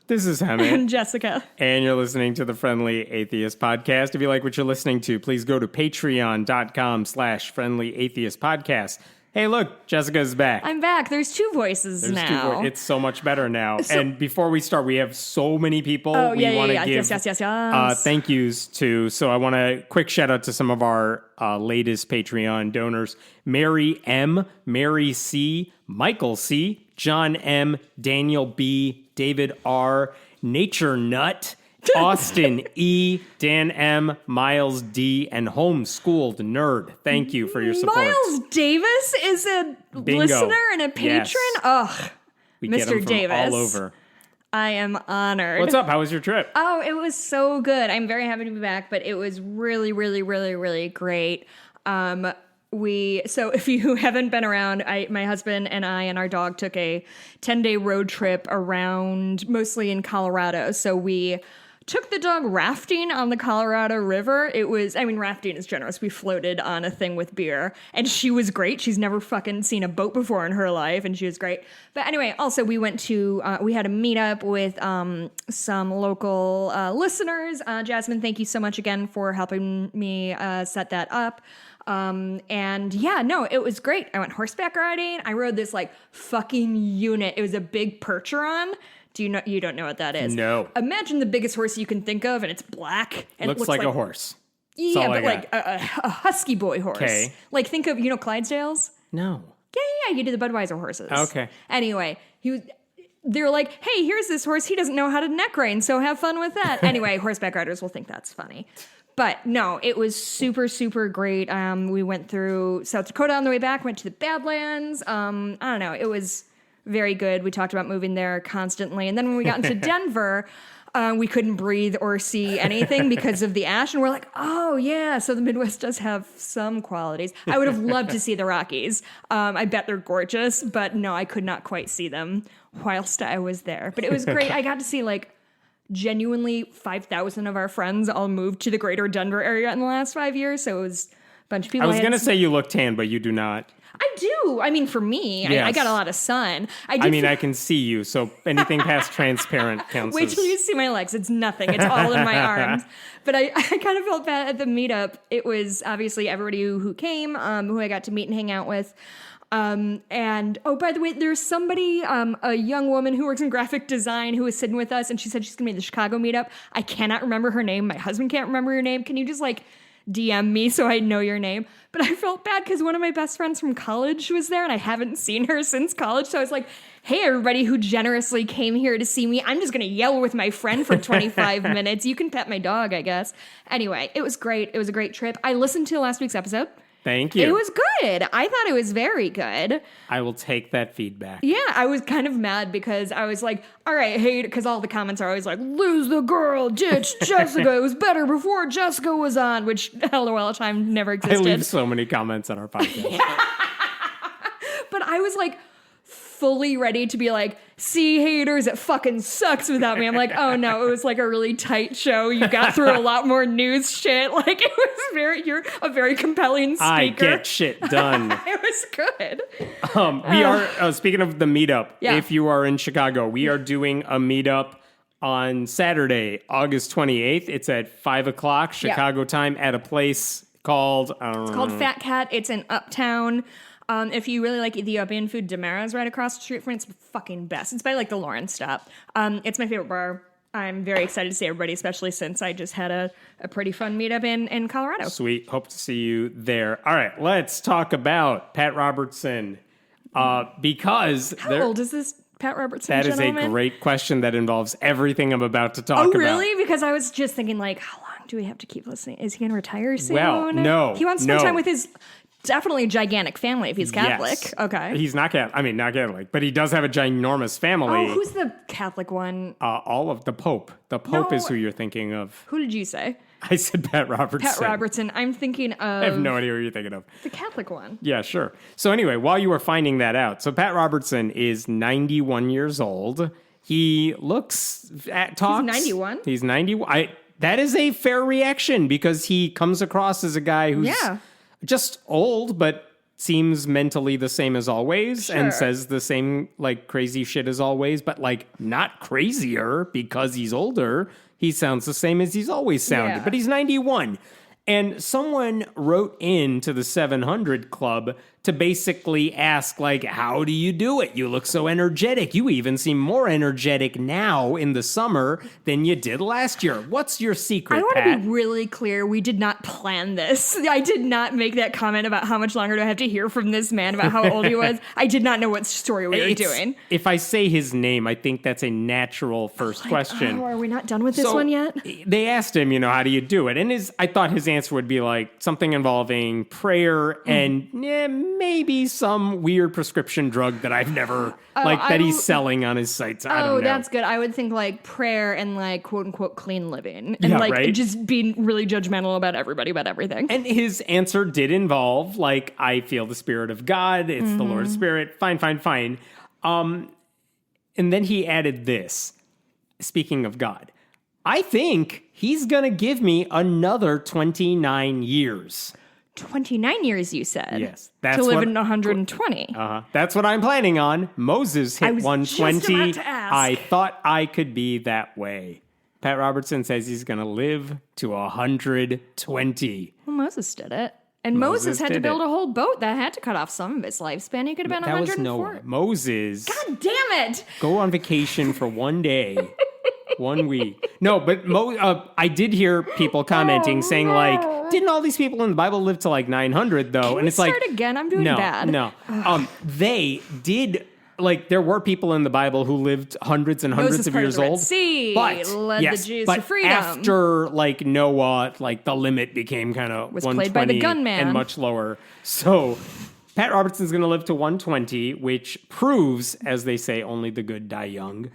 This is Hammett. And Jessica. And you're listening to the Friendly Atheist Podcast. If you like what you're listening to, please go to patreon.com/Friendly Atheist Podcast. Hey, look, Jessica's back. I'm back. There's two voices now. It's so much better now. And before we start, we have so many people we want to give yes. thank yous to. So I want a quick shout out to some of our latest Patreon donors. Mary M., Mary C., Michael C., John M., Daniel B., David R., Nature Nut, Austin E., Dan M., Miles D., and Homeschooled Nerd. Thank you for your support. Miles Davis is a listener and a patron? Yes. Ugh. We Mr. get them from Davis. all over. I am honored. What's up? How was your trip? Oh, it was so good. I'm very happy to be back, but it was really, really, really, really great. So if you haven't been around, my husband and I and our dog took a 10-day road trip around, mostly in Colorado. So we took the dog rafting on the Colorado River. Rafting is generous. We floated on a thing with beer, and she was great. She's never fucking seen a boat before in her life, and she was great. But anyway, also we went to, we had a meetup with some local listeners. Jasmine, thank you so much again for helping me set that up. It was great. I went horseback riding. I rode this fucking unit. It was a big Percheron. You don't know what that is? No. Imagine the biggest horse you can think of, and it's black. And Looks like a horse. Yeah, but a husky boy horse. Okay. Think of, Clydesdales? No. Yeah, you do the Budweiser horses. Okay. Anyway, they're like, hey, here's this horse. He doesn't know how to neck rein, so have fun with that. Anyway, horseback riders will think that's funny. But no, it was super, super great. We went through South Dakota on the way back, went to the Badlands. I don't know. It was very good. We talked about moving there constantly. And then when we got into Denver, we couldn't breathe or see anything because of the ash. And we're like, oh, yeah, so the Midwest does have some qualities. I would have loved to see the Rockies. I bet they're gorgeous. But no, I could not quite see them whilst I was there. But it was great. I got to see genuinely 5,000 of our friends all moved to the greater Denver area in the last 5 years. So it was a bunch of people. I was going to say you look tan, but you do not. I do. I mean, for me, yes. I got a lot of sun. I can see you, so anything past transparent counts. Wait till you see my legs. It's nothing. It's all in my arms. But I kind of felt bad at the meetup. It was obviously everybody who came, who I got to meet and hang out with. By the way, there's somebody, a young woman who works in graphic design who was sitting with us, and she said she's going to be at the Chicago meetup. I cannot remember her name. My husband can't remember her name. Can you just DM me so I know your name? But I felt bad because one of my best friends from college was there, and I haven't seen her since college. So I was like, hey, everybody who generously came here to see me, I'm just going to yell with my friend for 25 minutes. You can pet my dog, I guess. Anyway, it was great. It was a great trip. I listened to last week's episode. Thank you. It was good. I thought it was very good. I will take that feedback. Yeah, I was kind of mad because I was like, all right, hey, because all the comments are always like, lose the girl, ditch Jessica. It was better before Jessica was on, which, LOL, time never existed. I leave so many comments on our podcast. But I was fully ready to be see, haters, it fucking sucks without me. I'm like, oh no, it was a really tight show. You got through a lot more news shit. It was you're a very compelling speaker. I get shit done. It was good. We are, speaking of the meetup, yeah. If you are in Chicago, we are doing a meetup on Saturday, August 28th. It's at 5 o'clock Chicago time at a place called... It's called Fat Cat. It's in Uptown. If you really like Ethiopian food, Demara's right across the street from it. It's the fucking best. It's by the Lawrence stop. It's my favorite bar. I'm very excited to see everybody, especially since I just had a pretty fun meetup in Colorado. Sweet. Hope to see you there. All right, let's talk about Pat Robertson. Because... How old is this Pat Robertson gentleman? That is a great question that involves everything I'm about to talk about. Oh, really? Because I was just thinking, how long do we have to keep listening? Is he going to retire soon? Well, no. He wants to spend time with his... Definitely a gigantic family if he's Catholic. Yes. Okay. He's not Catholic. Not Catholic, but he does have a ginormous family. Oh, who's the Catholic one? All of the Pope. The Pope is who you're thinking of. Who did you say? I said Pat Robertson. Pat Robertson. I'm thinking of... I have no idea who you're thinking of. The Catholic one. Yeah, sure. So anyway, while you were finding that out, so Pat Robertson is 91 years old. He talks... He's 91? He's 91. That is a fair reaction because he comes across as a guy who's just old, but seems mentally the same as always and says the same like crazy shit as always, but like not crazier because he's older. He sounds the same as he's always sounded, but he's 91. And someone wrote into the 700 Club to basically ask, like, how do you do it? You look so energetic. You even seem more energetic now in the summer than you did last year. What's your secret, I want Pat? to be really clear. We did not plan this. I did not make that comment about how much longer do I have to hear from this man about how old he was. I did not know what story we were doing. If I say his name, I think that's a natural first question. Oh, are we not done with this one yet? They asked him, how do you do it? And I thought his answer would be like something involving prayer and maybe some weird prescription drug that I've never, that he's selling on his sites. I don't know. That's good. I would think like prayer and like quote unquote clean living and just being really judgmental about everybody, about everything. And his answer did involve like, I feel the Spirit of God. It's the Lord's Spirit. Fine. And then he added this, speaking of God, I think he's going to give me another 29 years. 29 years, you said? Yes. To live in 120. That's what I'm planning on. Moses hit 120. Just about to ask. I thought I could be that way. Pat Robertson says he's going to live to 120. Well, Moses did it. And Moses had to build a whole boat that had to cut off some of its lifespan. He could have been 104. That was Noah. Moses. God damn it! Go on vacation for one day. 1 week. No, but I did hear people commenting saying like, didn't all these people in the Bible live to like 900 though? Can and it's start like, again? I'm doing bad. No. They did. Like, there were people in the Bible who lived hundreds and hundreds of years old. But led the Jews to freedom. After, like, Noah, like, the limit became kind of 120 played by the gunman. And much lower. So, Pat Robertson's going to live to 120, which proves, as they say, only the good die young.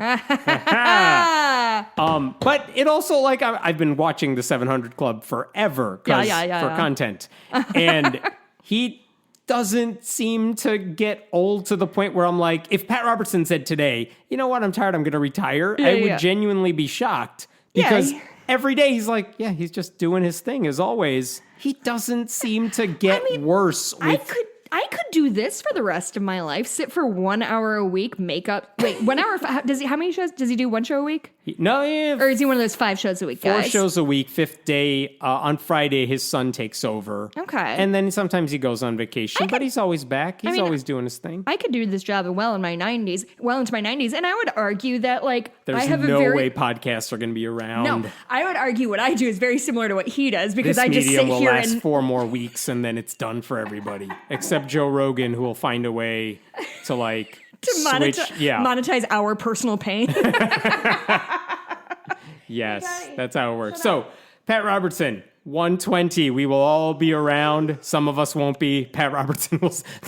But it also, like, I've been watching the 700 Club forever for content. And he doesn't seem to get old to the point where I'm like, if Pat Robertson said today, you know what, I'm tired, I'm going to retire, I would genuinely be shocked. Because every day he's like, he's just doing his thing as always. He doesn't seem to get worse. I could do this for the rest of my life. Sit for 1 hour a week, make up. Wait, 1 hour? How many shows? Does he do one show a week? Or is he one of those 5 shows a week guys? 4 shows a week, 5th day. On Friday, his son takes over. Okay. And then sometimes he goes on vacation, but he's always back. He's always doing his thing. I could do this job well into my 90s. And I would argue that, like, there's I have no way podcasts are going to be around. No, I would argue what I do is very similar to what he does because this I just sit will here last and 4 more weeks and then it's done for everybody. Except Joe Rogan, who will find a way to, like, monetize our personal pain. Yes, that's how it works. So, Pat Robertson, 120. We will all be around. Some of us won't be. Pat Robertson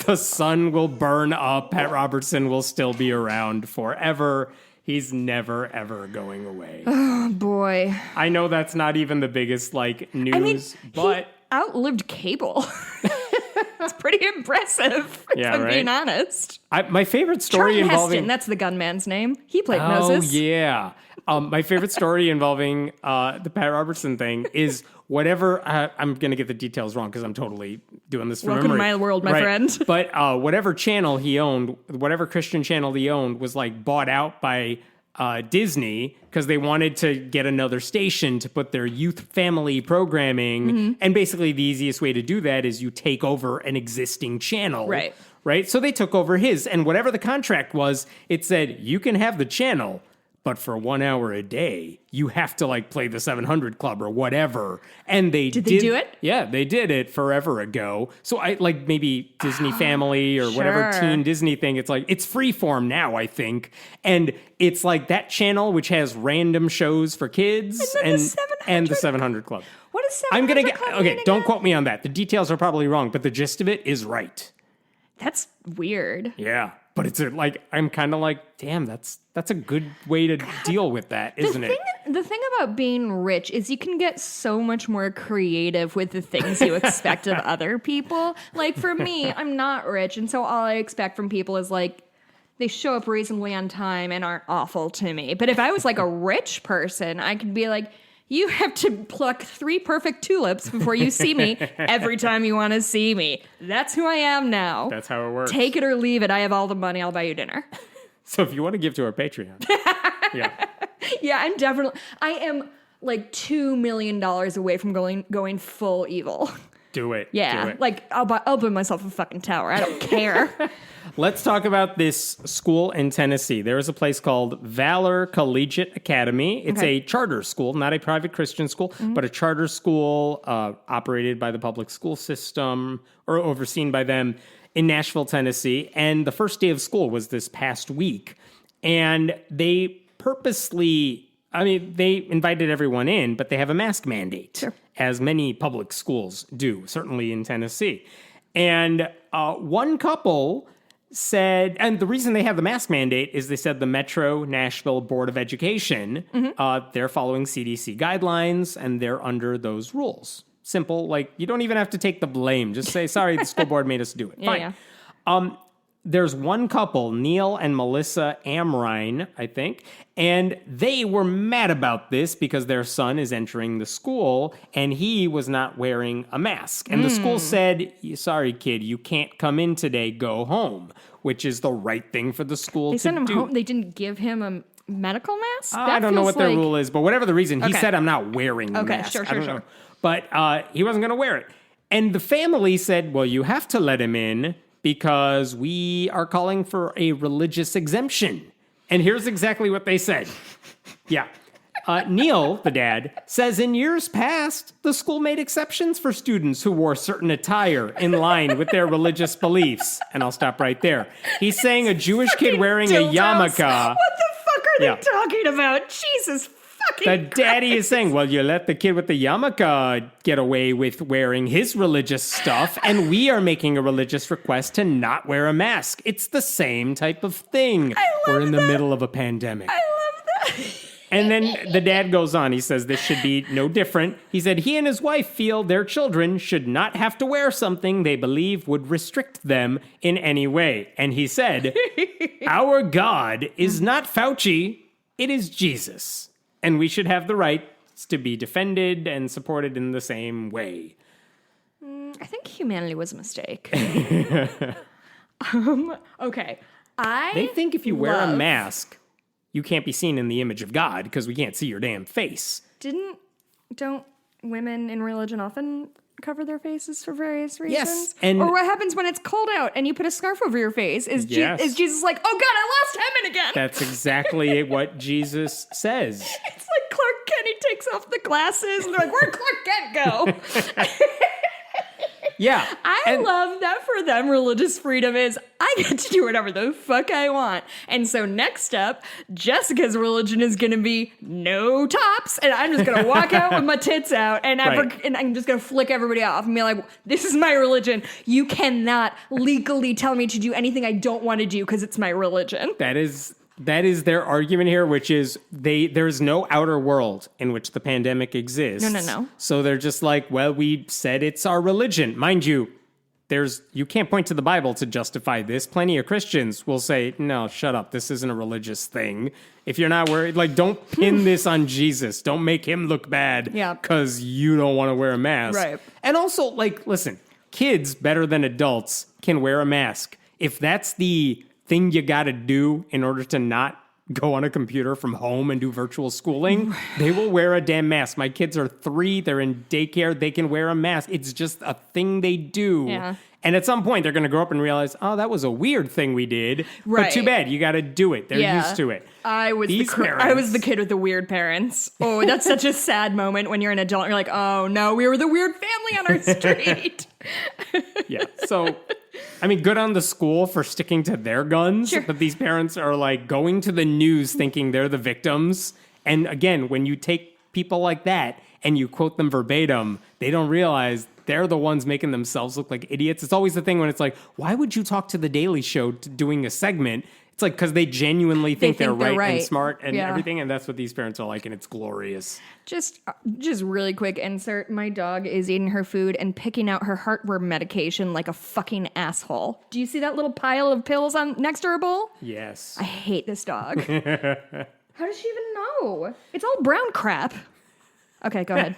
the sun will burn up. Pat Robertson will still be around forever. He's never, ever going away. Oh, boy. I know that's not even the biggest, like, news, but he outlived cable. It's pretty impressive, if I'm being honest. My favorite story involving... Heston, that's the gunman's name. He played Moses. Oh, yeah. My favorite story involving the Pat Robertson thing is whatever... I'm going to get the details wrong because I'm totally doing this from memory. Welcome to my world, my friend. But whatever channel he owned, whatever Christian channel he owned was like bought out by Disney because they wanted to get another station to put their youth family programming. Mm-hmm. And basically the easiest way to do that is you take over an existing channel. Right? So they took over his. And whatever the contract was, it said, you can have the channel, but for 1 hour a day, you have to like play the 700 Club or whatever. And did they do it? Yeah, they did it forever ago. So I like maybe Disney Family or whatever teen Disney thing. It's like, it's freeform now, I think. And it's like that channel, which has random shows for kids and the 700 Club. What is 700 Club? Okay, don't quote me on that. The details are probably wrong, but the gist of it is right. That's weird. Yeah. But it's like, I'm kind of like, damn, that's a good way to deal with that, isn't it? The thing about being rich is you can get so much more creative with the things you expect of other people. Like for me, I'm not rich. And so all I expect from people is like, they show up reasonably on time and aren't awful to me. But if I was like a rich person, I could be like, You have to pluck 3 perfect tulips before you see me every time you want to see me. That's who I am now. That's how it works. Take it or leave it. I have all the money. I'll buy you dinner. So if you want to give to our Patreon. Yeah. Yeah, I am like $2 million away from going full evil. Do it. Yeah. Do it. Like, I'll build myself a fucking tower. I don't care. Let's talk about this school in Tennessee. There is a place called Valor Collegiate Academy. It's a charter school, not a private Christian school, but a charter school operated by the public school system or overseen by them in Nashville, Tennessee. And the first day of school was this past week. And they purposely, they invited everyone in, but they have a mask mandate, as many public schools do, certainly in Tennessee. And one couple said, and the reason they have the mask mandate is they said the Metro Nashville Board of Education, they're following CDC guidelines and they're under those rules. Simple, like you don't even have to take the blame. Just say, sorry, the school board made us do it. Fine. Yeah. There's one couple, Neil and Melissa Amrine, I think, and they were mad about this because their son is entering the school and he was not wearing a mask. And the school said, sorry, kid, you can't come in today, go home, which is the right thing for the school to do. They sent him home. They didn't give him a medical mask? I don't know what their rule is, but whatever the reason, he said, I'm not wearing the mask. Sure. But he wasn't going to wear it. And the family said, well, you have to let him in because we are calling for a religious exemption. And here's exactly what they said. Yeah. Neil, the dad, says in years past, the school made exceptions for students who wore certain attire in line with their religious beliefs. And I'll stop right there. He's saying a Jewish kid wearing a yarmulke. What the fuck are they talking about? Jesus fucking The daddy is saying, well, you let the kid with the yarmulke get away with wearing his religious stuff, and we are making a religious request to not wear a mask. It's the same type of thing. We're in the middle of a pandemic. I love that. And then the dad goes on. He says this should be no different. He said he and his wife feel their children should not have to wear something they believe would restrict them in any way. And he said, our God is not Fauci, it is Jesus. And we should have the rights to be defended and supported in the same way. I think humanity was a mistake. Okay. They think if you wear a mask, you can't be seen in the image of God because we can't see your damn face. Don't women in religion often cover their faces for various reasons? Yes. And or what happens when it's cold out and you put a scarf over your face? Is Jesus like, oh God, I lost heaven again? That's exactly what Jesus says. It's like Clark Kent, he takes off the glasses and they're like, where'd Clark Kent go? Yeah. I love that for them, religious freedom is, I get to do whatever the fuck I want. And so next up, Jessica's religion is going to be no tops, and I'm just going to walk out with my tits out, and I'm just going to flick everybody off and be like, this is my religion. You cannot legally tell me to do anything I don't want to do because it's my religion. That is their argument here, which is there's no outer world in which the pandemic exists. No. So they're just like, well, we said it's our religion. Mind you, you can't point to the Bible to justify this. Plenty of Christians will say, no, shut up. This isn't a religious thing. If you're not worried, like, don't pin this on Jesus. Don't make him look bad because you don't want to wear a mask. Right. And also, like, listen, kids better than adults can wear a mask. If that's the thing you got to do in order to not go on a computer from home and do virtual schooling, they will wear a damn mask. My kids are 3. They're in daycare. They can wear a mask. It's just a thing they do. Yeah. And at some point, they're going to grow up and realize, oh, that was a weird thing we did. Right. But too bad. You got to do it. They're used to it. I was the kid with the weird parents. Oh, that's such a sad moment when you're an adult and you're like, oh, no, we were the weird family on our street. Yeah. So, I mean, good on the school for sticking to their guns. Sure. But these parents are like going to the news thinking they're the victims. And again, when you take people like that and you quote them verbatim, they don't realize they're the ones making themselves look like idiots. It's always the thing when it's like, why would you talk to The Daily Show doing a segment? It's like because they genuinely think they're right and smart and everything. And that's what these parents are like. And it's glorious. Just really quick insert. My dog is eating her food and picking out her heartworm medication like a fucking asshole. Do you see that little pile of pills next to her bowl? Yes. I hate this dog. How does she even know? It's all brown crap. Okay, go ahead.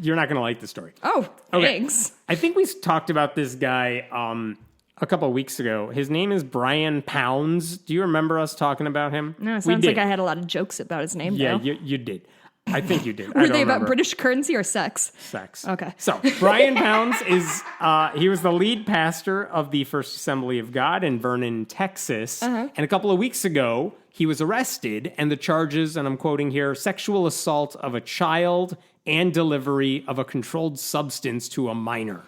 You're not going to like the story. Oh, thanks. I think we talked about this guy a couple of weeks ago. His name is Brian Pounds. Do you remember us talking about him? No, it sounds like I had a lot of jokes about his name, Yeah, though. you did. I think you did. Were they about British currency or sex? Sex. Okay. So Brian Pounds is, he was the lead pastor of the First Assembly of God in Vernon, Texas. And a couple of weeks ago, he was arrested, and the charges, and I'm quoting here, sexual assault of a child and delivery of a controlled substance to a minor.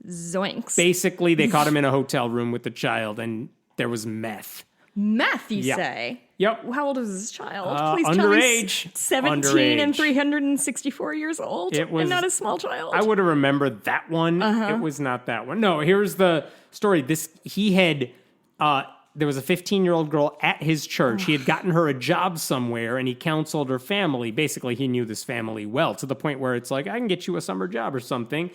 Zoinks. Basically, they caught him in a hotel room with the child, and there was meth. Meth, you say? Yep. How old is this child? Please Underage. tell me 17 Underage. and 364 years old It was, and not a small child. I would have remembered that one. It was not that one. No, here's the story. He had, there was a 15-year-old girl at his church. He had gotten her a job somewhere, and he counseled her family. Basically, he knew this family well, to the point where it's like, I can get you a summer job or something.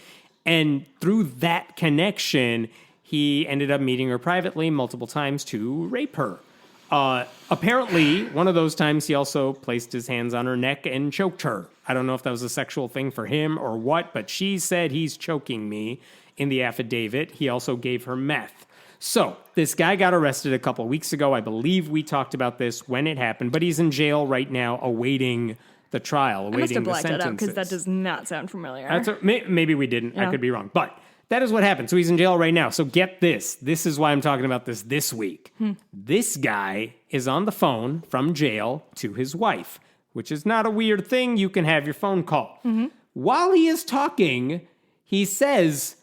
And through that connection, he ended up meeting her privately multiple times to rape her. Apparently, one of those times he also placed his hands on her neck and choked her. I don't know if that was a sexual thing for him or what, but she said, he's choking me in the affidavit. He also gave her meth. So this guy got arrested a couple of weeks ago. I believe we talked about this when it happened, but he's in jail right now awaiting the trial, awaiting the sentences. I must have blacked it out because that does not sound familiar. Maybe we didn't. I could be wrong. But that is what happened. So he's in jail right now. So get this. This is why I'm talking about this week. This guy is on the phone from jail to his wife, which is not a weird thing. You can have your phone call. While he is talking, he says,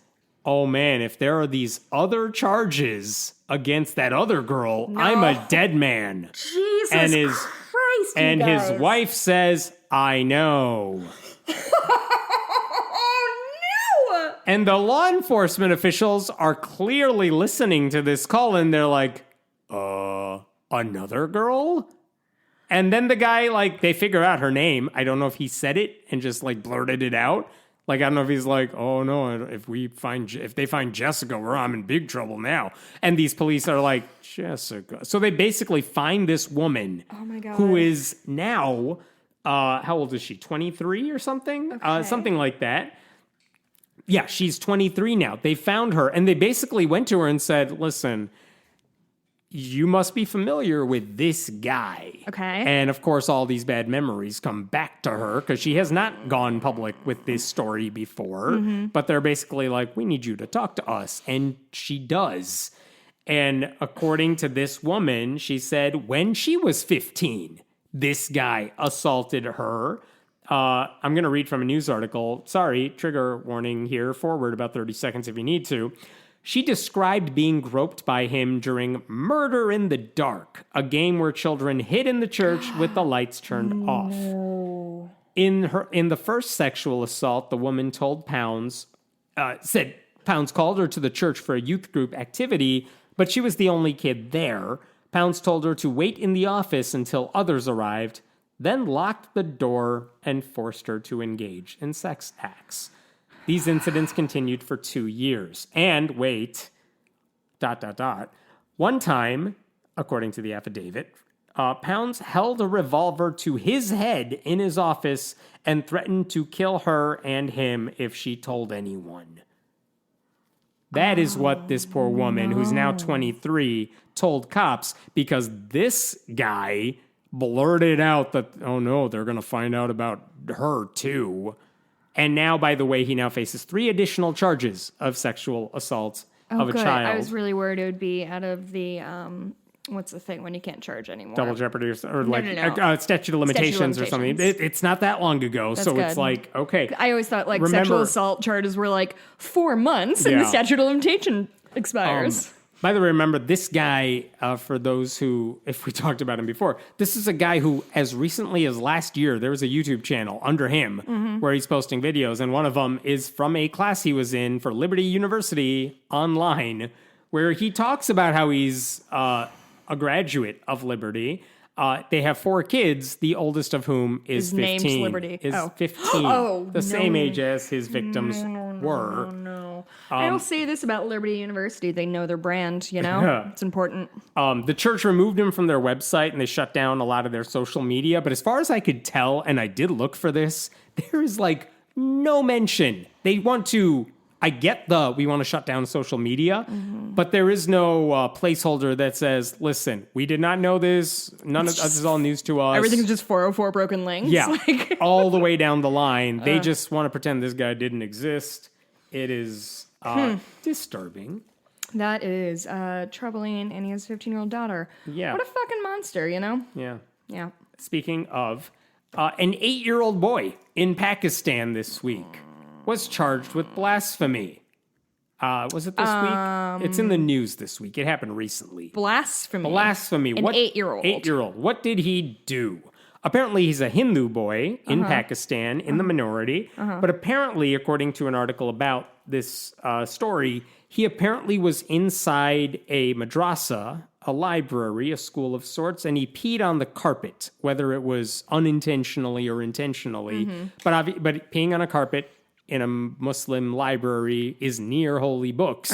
oh man, if there are these other charges against that other girl, I'm a dead man. Jesus and Christ, And you guys. his wife says, I know. And the law enforcement officials are clearly listening to this call, and they're like, another girl? And then the guy, they figure out her name. I don't know if he said it and just, blurted it out. I don't know if he's like, oh, no, if they find Jessica, I'm in big trouble now. And these police are like, Jessica. So they basically find this woman who is now, how old is she, 23 or something? Something like that. Yeah, she's 23 now. They found her, and they basically went to her and said, listen, you must be familiar with this guy. Okay. And, of course, all these bad memories come back to her because she has not gone public with this story before. But they're basically like, we need you to talk to us. And she does. And according to this woman, she said when she was 15, this guy assaulted her. I'm going to read from a news article. Sorry, trigger warning here. Forward about 30 seconds if you need to. She described being groped by him during Murder in the Dark, a game where children hid in the church with the lights turned off. In the first sexual assault, the woman told Pounds, said Pounds called her to the church for a youth group activity, but she was the only kid there. Pounds told her to wait in the office until others arrived, then locked the door and forced her to engage in sex acts. These incidents continued for 2 years. And wait, ... One time, according to the affidavit, Pounds held a revolver to his head in his office and threatened to kill her and him if she told anyone. That is what this poor woman, who's now 23, told cops, because this guy blurted out that, oh no, they're going to find out about her too. And now, by the way, he now faces 3 additional charges of sexual assault of a child. I was really worried it would be out of the, what's the thing when you can't charge anymore? Double jeopardy or No. statute of limitations or something. It's not that long ago, so good. it's like, okay. I always thought sexual assault charges were 4 months and the statute of limitation expires. By the way, remember this guy, for those who, if we talked about him before, this is a guy who, as recently as last year, there was a YouTube channel under him where he's posting videos, and one of them is from a class he was in for Liberty University online, where he talks about how he's a graduate of Liberty. They have 4 kids, the oldest of whom is 15. Name's Liberty. Is 15. The same age as his victims were. No. know. I will say this about Liberty University. They know their brand, you know? It's important. The church removed him from their website and they shut down a lot of their social media. But as far as I could tell, and I did look for this, there is like no mention. They want to, I get we want to shut down social media, but there is no placeholder that says, listen, we did not know this. None of this is all news to us. Everything's just 404 broken links. Yeah, all the way down the line. They just want to pretend this guy didn't exist. It is disturbing. That is troubling, and he has a 15-year-old daughter. Yeah. What a fucking monster, you know? Yeah. Yeah. Speaking of, an 8-year-old boy in Pakistan this week was charged with blasphemy. Was it this week? It's in the news this week. It happened recently. Blasphemy. An 8-year-old. 8-year-old. What did he do? Apparently, he's a Hindu boy in Pakistan, in the minority. But apparently, according to an article about this story, he apparently was inside a madrasa, a library, a school of sorts, and he peed on the carpet, whether it was unintentionally or intentionally. But peeing on a carpet in a Muslim library is near holy books.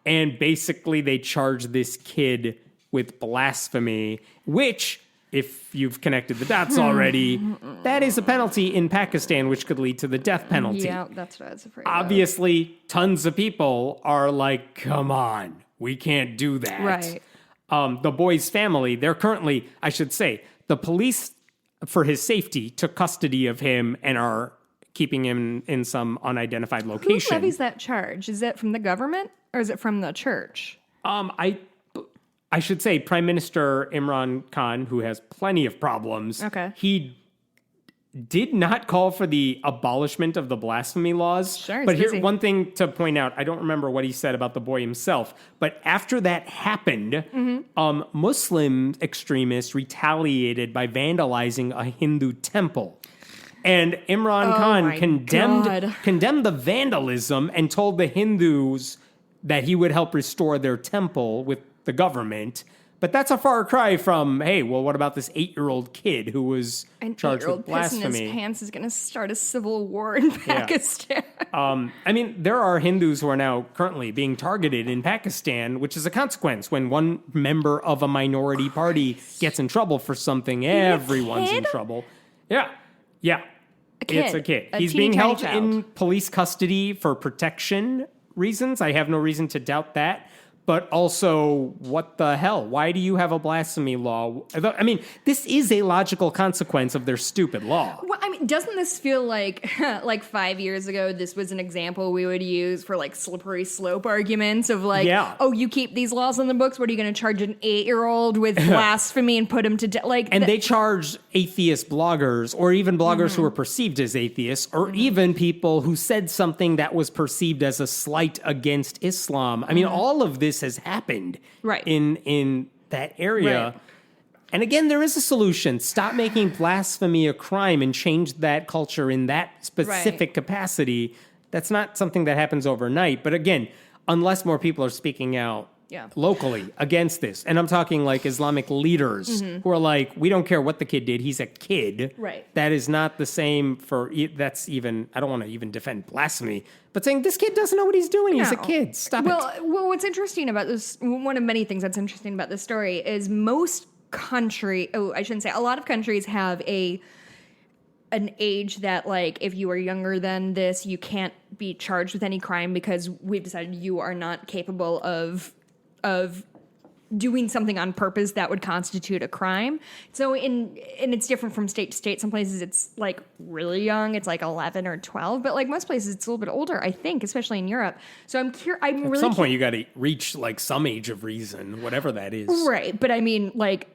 And basically, they charged this kid with blasphemy, which, if you've connected the dots already, that is a penalty in Pakistan, which could lead to the death penalty. Yeah, that's what I was afraid of. Obviously, tons of people are like, come on, we can't do that. Right. The boy's family, they're currently, I should say, the police, for his safety, took custody of him and are keeping him in some unidentified location. Who levies that charge? Is it from the government or is it from the church? I should say Prime Minister Imran Khan, who has plenty of problems, he did not call for the abolishment of the blasphemy laws. Sure, but here, one thing to point out, I don't remember what he said about the boy himself, but after that happened, Muslim extremists retaliated by vandalizing a Hindu temple. And Imran Khan condemned the vandalism and told the Hindus that he would help restore their temple with the government. But that's a far cry from, hey, well, what about this 8-year-old kid who was charged with blasphemy? An 8-year-old pissing his pants is going to start a civil war in Pakistan. I mean, there are Hindus who are now currently being targeted in Pakistan, which is a consequence. When one member of a minority party gets in trouble for something, everyone's in trouble. Yeah. It's a kid. He's being held in police custody for protection reasons. I have no reason to doubt that. But also, what the hell? Why do you have a blasphemy law? I mean, this is a logical consequence of their stupid law. Well, I mean, doesn't this feel like 5 years ago, this was an example we would use for like slippery slope arguments of like, oh, you keep these laws on the books. What are you going to charge an 8-year-old with blasphemy and put him to death? And they charge atheist bloggers or even bloggers who are perceived as atheists or even people who said something that was perceived as a slight against Islam. I mean, all of this has happened in that area. Right. And again, there is a solution. Stop making blasphemy a crime and change that culture in that specific capacity. That's not something that happens overnight. But again, unless more people are speaking out locally against this, and I'm talking like Islamic leaders who are like, we don't care what the kid did. He's a kid. Right. That is not the same for, that's even, I don't want to even defend blasphemy, but saying this kid doesn't know what he's doing. No. He's a kid. Stop it. Well, what's interesting about this, one of many things that's interesting about this story is most a lot of countries have an age that, like, if you are younger than this, you can't be charged with any crime because we've decided you are not capable of doing something on purpose that would constitute a crime. So and it's different from state to state. Some places it's like really young, it's like 11 or 12, but like most places it's a little bit older, I think, especially in Europe. So at some point you got to reach like some age of reason, whatever that is. Right, but I mean, like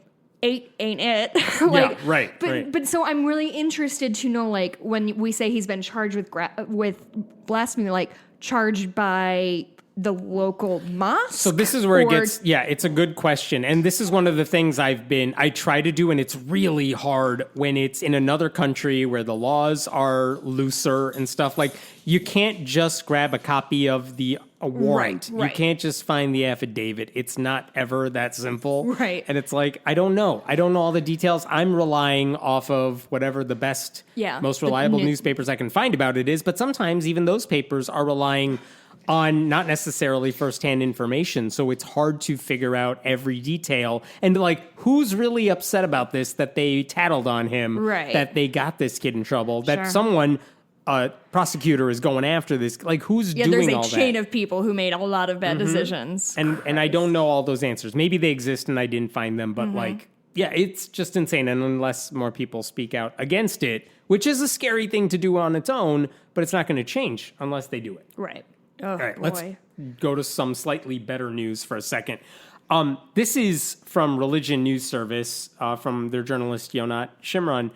8 ain't it. Right. But so I'm really interested to know, like, when we say he's been charged with blasphemy, like charged by the local mosque? So this is where it gets, it's a good question. And this is one of the things I try to do, and it's really hard when it's in another country where the laws are looser and stuff. Like, you can't just grab a copy of a warrant. Right. You can't just find the affidavit. It's not ever that simple. Right. And it's like, I don't know all the details. I'm relying off of whatever the best, most reliable newspapers I can find about it is. But sometimes even those papers are relying on not necessarily firsthand information. So it's hard to figure out every detail. And like, who's really upset about this, that they tattled on him, Right. that they got this kid in trouble, that Sure. someone, prosecutor is going after this. Like, who's doing all that? There's a chain of people who made a lot of bad decisions. And I don't know all those answers. Maybe they exist and I didn't find them, but like, yeah, it's just insane. And unless more people speak out against it, which is a scary thing to do on its own, but it's not going to change unless they do it. Right. Oh, All right, boy. let's go to some slightly better news for a second. This is from Religion News Service, from their journalist Yonat Shimron.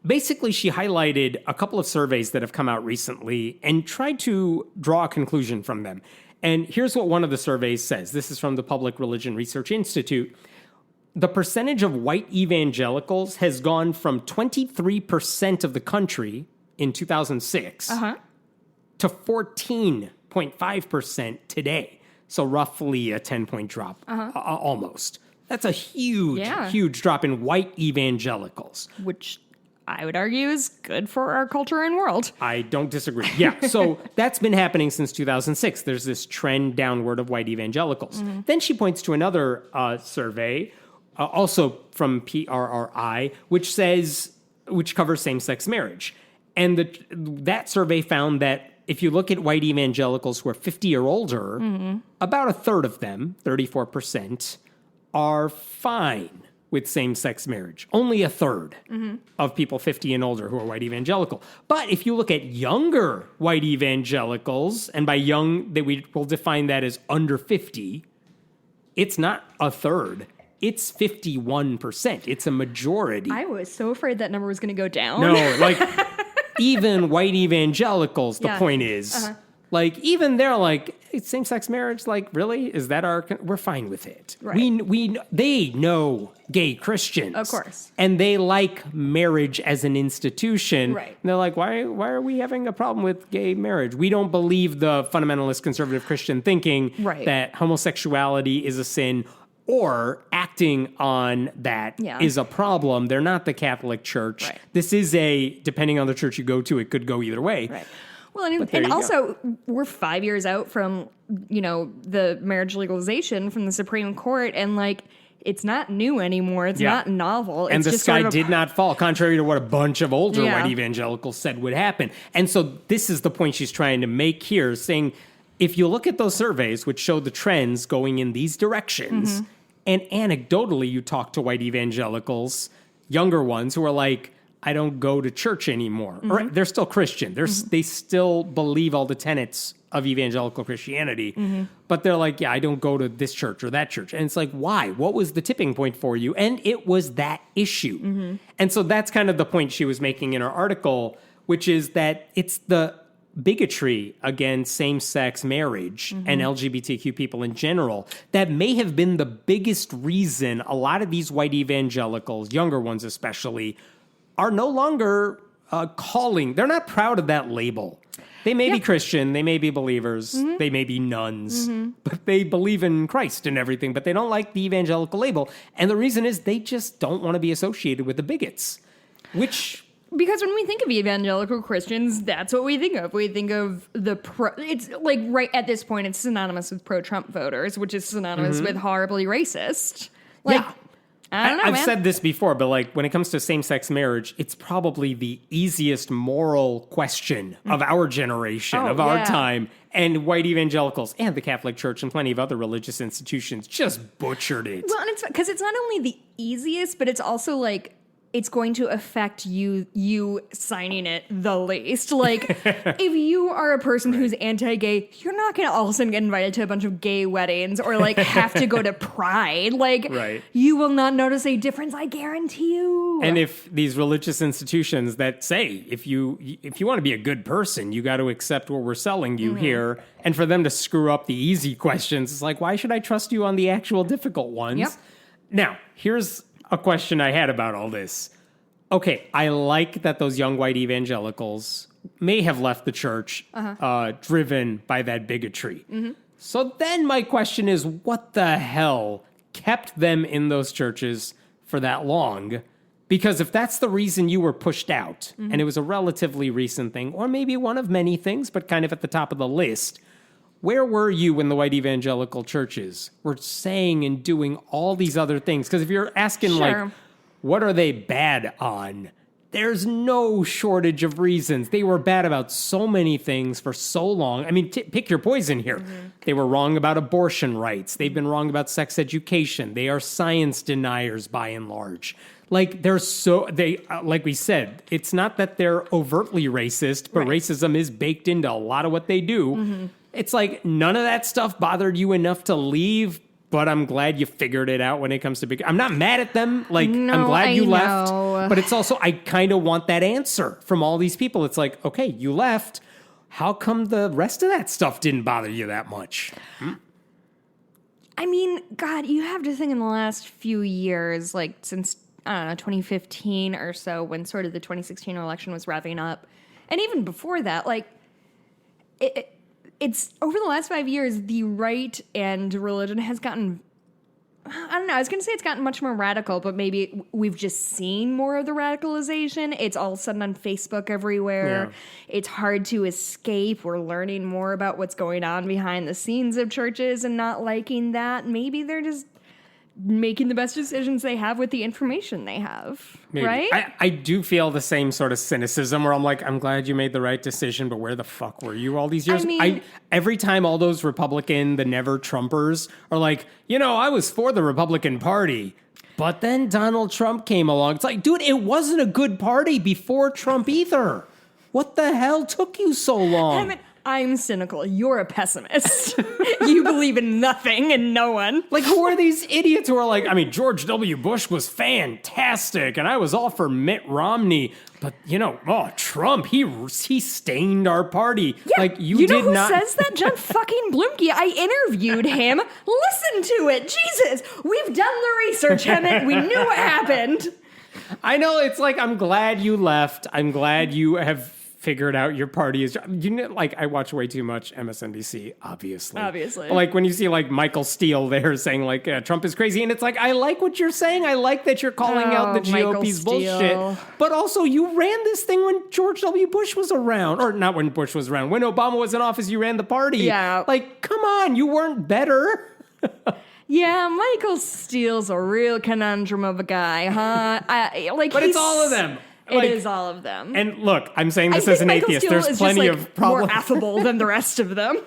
Basically, she highlighted a couple of surveys that have come out recently and tried to draw a conclusion from them. And here's what one of the surveys says. This is from the Public Religion Research Institute. The percentage of white evangelicals has gone from 23% of the country in 2006 to 14.5% today. So roughly a 10-point drop, almost. That's a huge drop in white evangelicals. Which I would argue is good for our culture and world. I don't disagree. Yeah, so that's been happening since 2006. There's this trend downward of white evangelicals. Then she points to another survey, also from PRRI, which covers same-sex marriage. And that survey found that if you look at white evangelicals who are 50 or older, about a third of them, 34%, are fine with same-sex marriage. Only a third of people 50 and older who are white evangelical. But if you look at younger white evangelicals, and by young, we will define that as under 50, it's not a third. It's 51%. It's a majority. I was so afraid that number was going to go down. No, like, even white evangelicals, the Yeah. point is, like, even they're like, same-sex marriage, like, really? Is that we're fine with it. Right. They know gay Christians. Of course. And they like marriage as an institution. Right. And they're like, why are we having a problem with gay marriage? We don't believe the fundamentalist conservative Christian thinking that homosexuality is a sin or acting on that is a problem. They're not the Catholic Church. Right. This is depending on the church you go to, it could go either way. Right. Well, and also, we're 5 years out from, the marriage legalization from the Supreme Court, and, like, it's not new anymore. It's not novel. And it's the just sky sort of did not fall, contrary to what a bunch of older white evangelicals said would happen. And so this is the point she's trying to make here, saying, if you look at those surveys, which show the trends going in these directions, and anecdotally you talk to white evangelicals, younger ones who are like, I don't go to church anymore. Or they're still Christian. They still believe all the tenets of evangelical Christianity. But they're like, I don't go to this church or that church. And it's like, why? What was the tipping point for you? And it was that issue. And so that's kind of the point she was making in her article, which is that it's the bigotry against same-sex marriage and LGBTQ people in general that may have been the biggest reason a lot of these white evangelicals, younger ones especially, are no longer they're not proud of that label. They may be Christian, they may be believers, they may be nuns, but they believe in Christ and everything, but they don't like the evangelical label. And the reason is they just don't want to be associated with the bigots, which... Because when we think of evangelical Christians, that's what we think of. We think of it's like right at this point, it's synonymous with pro-Trump voters, which is synonymous with horribly racist. Like, I don't know, I've said this before, but like when it comes to same-sex marriage, it's probably the easiest moral question of our generation, of our time. And white evangelicals and the Catholic Church and plenty of other religious institutions just butchered it. Well, and it's because it's not only the easiest, but it's also like, it's going to affect you signing it the least. Like, if you are a person who's anti-gay, you're not going to all of a sudden get invited to a bunch of gay weddings or, like, have to go to Pride. Like, you will not notice a difference, I guarantee you. And if these religious institutions that say, if you want to be a good person, you got to accept what we're selling you here, and for them to screw up the easy questions, it's like, why should I trust you on the actual difficult ones? Yep. Now, here's a question I had about all this. Okay, I like that those young white evangelicals may have left the church driven by that bigotry. So then my question is, what the hell kept them in those churches for that long? Because if that's the reason you were pushed out, and it was a relatively recent thing, or maybe one of many things, but kind of at the top of the list, where were you when the white evangelical churches were saying and doing all these other things? Because if you're asking, like, what are they bad on? There's no shortage of reasons. They were bad about so many things for so long. I mean, pick your poison here. They were wrong about abortion rights. They've been wrong about sex education. They are science deniers by and large. Like, like we said, it's not that they're overtly racist, but racism is baked into a lot of what they do. It's like none of that stuff bothered you enough to leave, but I'm glad you figured it out when it comes to I'm not mad at them. Like, No, I'm glad you left. know. But it's also, I kind of want that answer from all these people. It's like, okay, you left. How come the rest of that stuff didn't bother you that much? I mean, God, you have to think in the last few years, like since, I don't know, 2015 or so, when sort of the 2016 election was wrapping up. And even before that, like, it's over the last 5 years, the right and religion has gotten, I don't know, I was going to say it's gotten much more radical, but maybe we've just seen more of the radicalization. It's all of a sudden on Facebook everywhere. Yeah. It's hard to escape. We're learning more about what's going on behind the scenes of churches and not liking that. Maybe they're just making the best decisions they have with the information they have, right? I do feel the same sort of cynicism where I'm like, I'm glad you made the right decision, but where the fuck were you all these years? I mean, every time all those Republican, the never Trumpers are like, I was for the Republican Party, but then Donald Trump came along. It's like, dude, it wasn't a good party before Trump either. What the hell took you so long? I'm cynical. You're a pessimist. You believe in nothing and no one. Like, who are these idiots who are like, I mean, George W. Bush was fantastic, and I was all for Mitt Romney, but, Trump, he stained our party. Yeah, like, you know who says that? John fucking Blumke. I interviewed him. Listen to it. Jesus, we've done the research, Emmett. We knew what happened. I know, it's like, I'm glad you left. I'm glad you have figured out your party is, I watch way too much MSNBC, obviously. Like, when you see, like, Michael Steele there saying, like, Trump is crazy, and it's like, I like what you're saying. I like that you're calling out the GOP's bullshit. But also, you ran this thing when George W. Bush was around. Or not when Bush was around. When Obama was in office, you ran the party. Yeah. Like, come on, you weren't better. Yeah, Michael Steele's a real conundrum of a guy, huh? But it's all of them. It is all of them. And look, I'm saying this as an atheist. There's plenty of problems. More affable than the rest of them.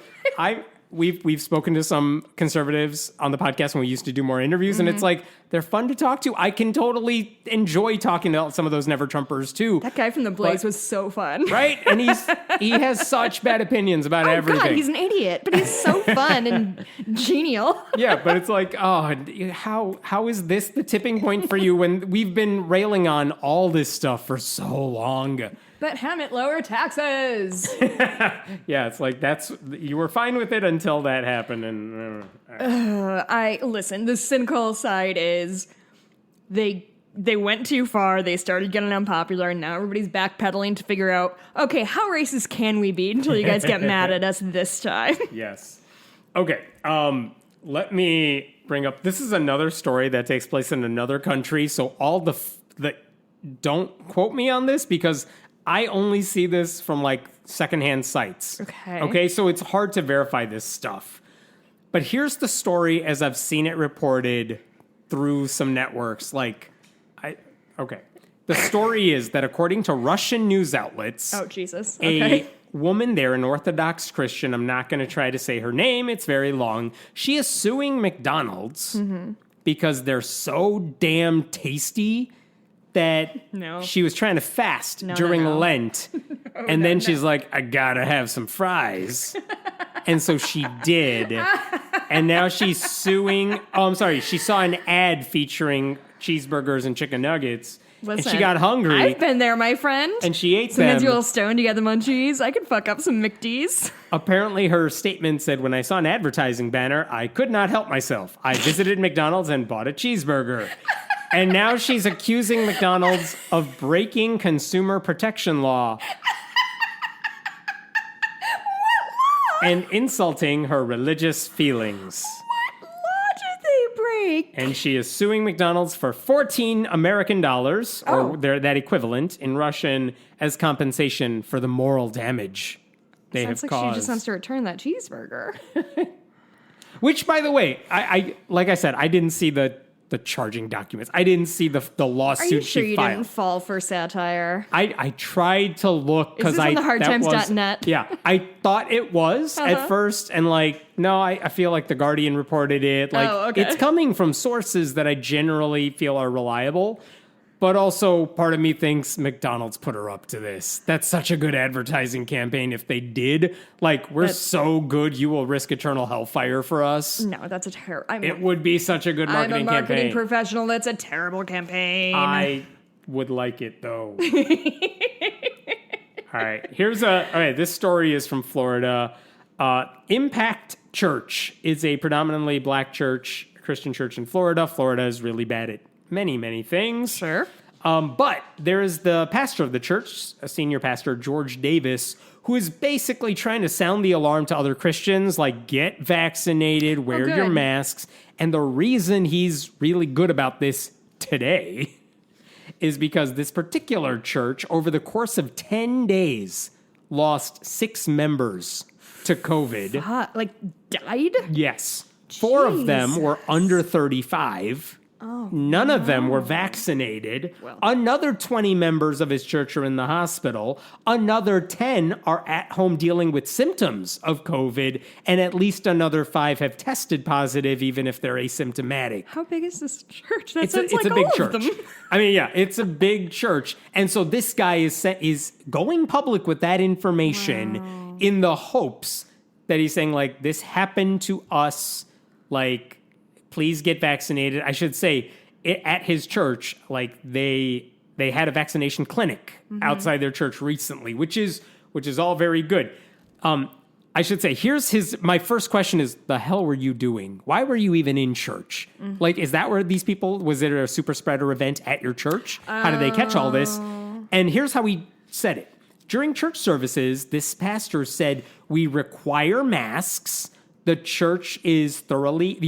We've spoken to some conservatives on the podcast when we used to do more interviews, and it's like, they're fun to talk to. I can totally enjoy talking to some of those never Trumpers too. That guy from The Blaze was so fun. Right? And he has such bad opinions about everything. God, he's an idiot, but he's so fun and genial. Yeah, but it's like, how is this the tipping point for you when we've been railing on all this stuff for so long? But Hammett, lower taxes. Yeah, it's like, you were fine with it until that happened. And listen, the cynical side is they went too far. They started getting unpopular, and now everybody's backpedaling to figure out, okay, how racist can we be until you guys get mad at us this time? Yes. Okay. Let me bring up, this is another story that takes place in another country. So all the don't quote me on this, because I only see this from, like, secondhand sites. Okay, so it's hard to verify this stuff. But here's the story as I've seen it reported through some networks. The story is that according to Russian news outlets... Oh, Jesus. Okay. A woman there, an Orthodox Christian, I'm not going to try to say her name, it's very long. She is suing McDonald's because they're so damn tasty that she was trying to fast during Lent. And then she's like, I gotta have some fries. And so she did. And now she's suing. Oh, I'm sorry. She saw an ad featuring cheeseburgers and chicken nuggets. Listen, and she got hungry. I've been there, my friend. And she ate them. Sometimes you're a little stoned, you got the munchies. I could fuck up some McD's. Apparently her statement said, when I saw an advertising banner, I could not help myself. I visited McDonald's and bought a cheeseburger. And now she's accusing McDonald's of breaking consumer protection law. And insulting her religious feelings. What law did they week. And she is suing McDonald's for $14 American, or that equivalent in Russian, as compensation for the moral damage they have Sounds like caused. she just wants to return that cheeseburger. Which, by the way, I like I said, I didn't see the charging documents. I didn't see the lawsuit Are you sure she you filed. didn't fall for satire? I tried to look because Is this on the hardtimes.net? Yeah, I thought it was at first, and no, I feel like the Guardian reported it. Okay. It's coming from sources that I generally feel are reliable. But also, part of me thinks McDonald's put her up to this. That's such a good advertising campaign. If they did, we're so good, you will risk eternal hellfire for us. No, that's a terrible. It would be such a good I'm marketing a marketing campaign. professional. That's a terrible campaign. I would like it though. All right, this story is from Florida. Impact Church is a predominantly black church, Christian church in Florida. Florida is really bad at many, many things. Sure. But there is the pastor of the church, a senior pastor, George Davis, who is basically trying to sound the alarm to other Christians, get vaccinated, wear your masks. And the reason he's really good about this today is because this particular church, over the course of 10 days, lost 6 members to COVID. Died? Yes. 4 of them were under 35. None of them were vaccinated. Well. Another 20 members of his church are in the hospital. Another 10 are at home dealing with symptoms of COVID. And at least another 5 have tested positive, even if they're asymptomatic. How big is this church? That It's sounds a like big all church. of them. I mean, yeah, it's a big church. And so this guy is going public with that information in the hopes that he's saying, this happened to us, please get vaccinated. I should say, at his church, they had a vaccination clinic outside their church recently, which is all very good. I should say, my first question is, the hell were you doing? Why were you even in church? Is that where these people, was it a super spreader event at your church? How did they catch all this? And here's how he said it. During church services, this pastor said, we require masks. The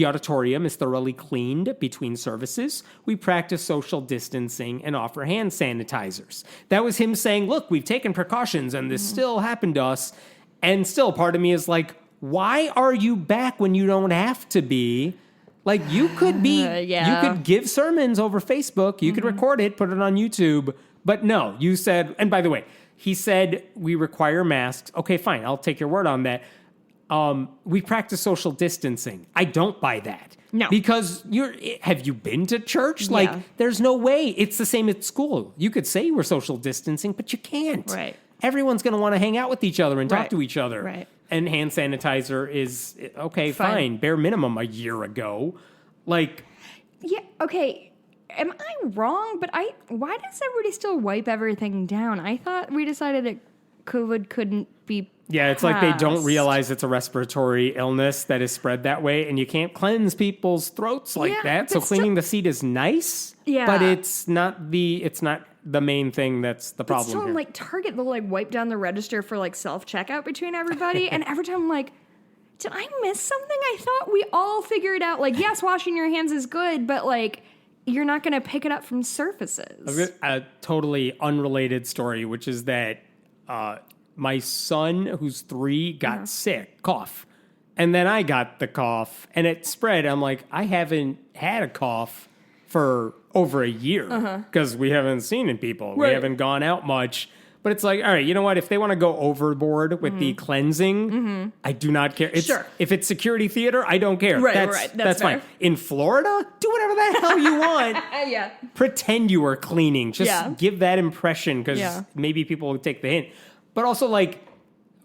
auditorium is thoroughly cleaned between services. We practice social distancing and offer hand sanitizers. That was him saying, look, we've taken precautions and this still happened to us. And still, part of me is why are you back when you don't have to be? You could be, you could give sermons over Facebook. You could record it, put it on YouTube. But no, you said, and by the way, he said, we require masks. Okay, fine. I'll take your word on that. We practice social distancing. I don't buy that. No. Because have you been to church? Yeah. There's no way. It's the same at school. You could say we're social distancing, but you can't. Right. Everyone's going to want to hang out with each other and talk to each other. Right. And hand sanitizer is, okay, fine. Bare minimum a year ago. Yeah, okay. Am I wrong? But why does everybody still wipe everything down? I thought we decided that COVID couldn't be Yeah, it's passed. they don't realize it's a respiratory illness that is spread that way, and you can't cleanse people's throats that. So cleaning the seat is nice, but it's not the main thing that's the problem still, here. Target, they'll wipe down the register for self-checkout between everybody, and every time I'm did I miss something? I thought we all figured out, yes, washing your hands is good, but you're not going to pick it up from surfaces. A totally unrelated story, which is that my son, who's 3, got sick, cough. And then I got the cough, and it spread. I'm I haven't had a cough for over a year because we haven't seen it, people. We haven't gone out much. But it's all right, you know what? If they want to go overboard with the cleansing, I do not care. If it's security theater, I don't care. That's fine. In Florida, do whatever the hell you want. Yeah. Pretend you are cleaning. Just give that impression because maybe people will take the hint. But also,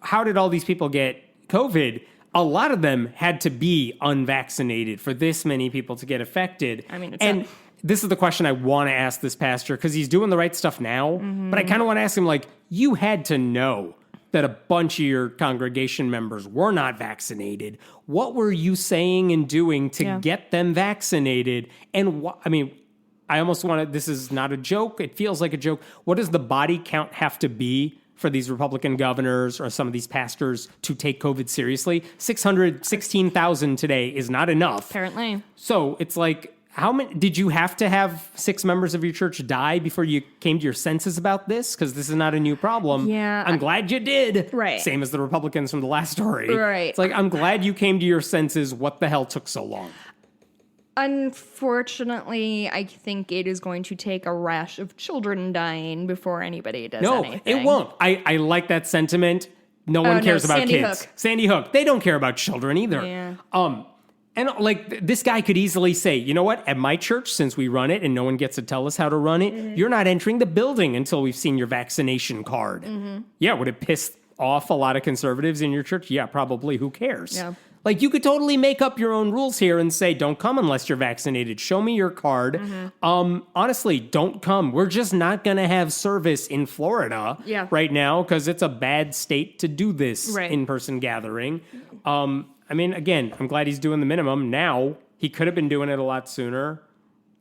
how did all these people get COVID? A lot of them had to be unvaccinated for this many people to get affected. I mean, this is the question I want to ask this pastor because he's doing the right stuff now. But I kind of want to ask him, you had to know that a bunch of your congregation members were not vaccinated. What were you saying and doing to get them vaccinated? And I almost want to, this is not a joke. It feels like a joke. What does the body count have to be for these Republican governors or some of these pastors to take COVID seriously. 616,000 today is not enough. Apparently. So it's like, how many did you have to have 6 members of your church die before you came to your senses about this? Because this is not a new problem. Yeah. I'm glad you did. Right. Same as the Republicans from the last story. Right. It's like, I'm glad you came to your senses. What the hell took so long? Unfortunately, I think it is going to take a rash of children dying before anybody does anything. No, it won't. I like that sentiment. No one cares about Sandy kids. Hook. Sandy Hook. They don't care about children either. Yeah. And like this guy could easily say, you know what? At my church, since we run it and no one gets to tell us how to run it, you're not entering the building until we've seen your vaccination card. Yeah, would it piss off a lot of conservatives in your church? Yeah, probably. Who cares? Yeah. Like, you could totally make up your own rules here and say, don't come unless you're vaccinated. Show me your card. Honestly, don't come. We're just not going to have service in Florida right now because it's a bad state to do this in-person gathering. I mean, again, I'm glad he's doing the minimum now. He could have been doing it a lot sooner.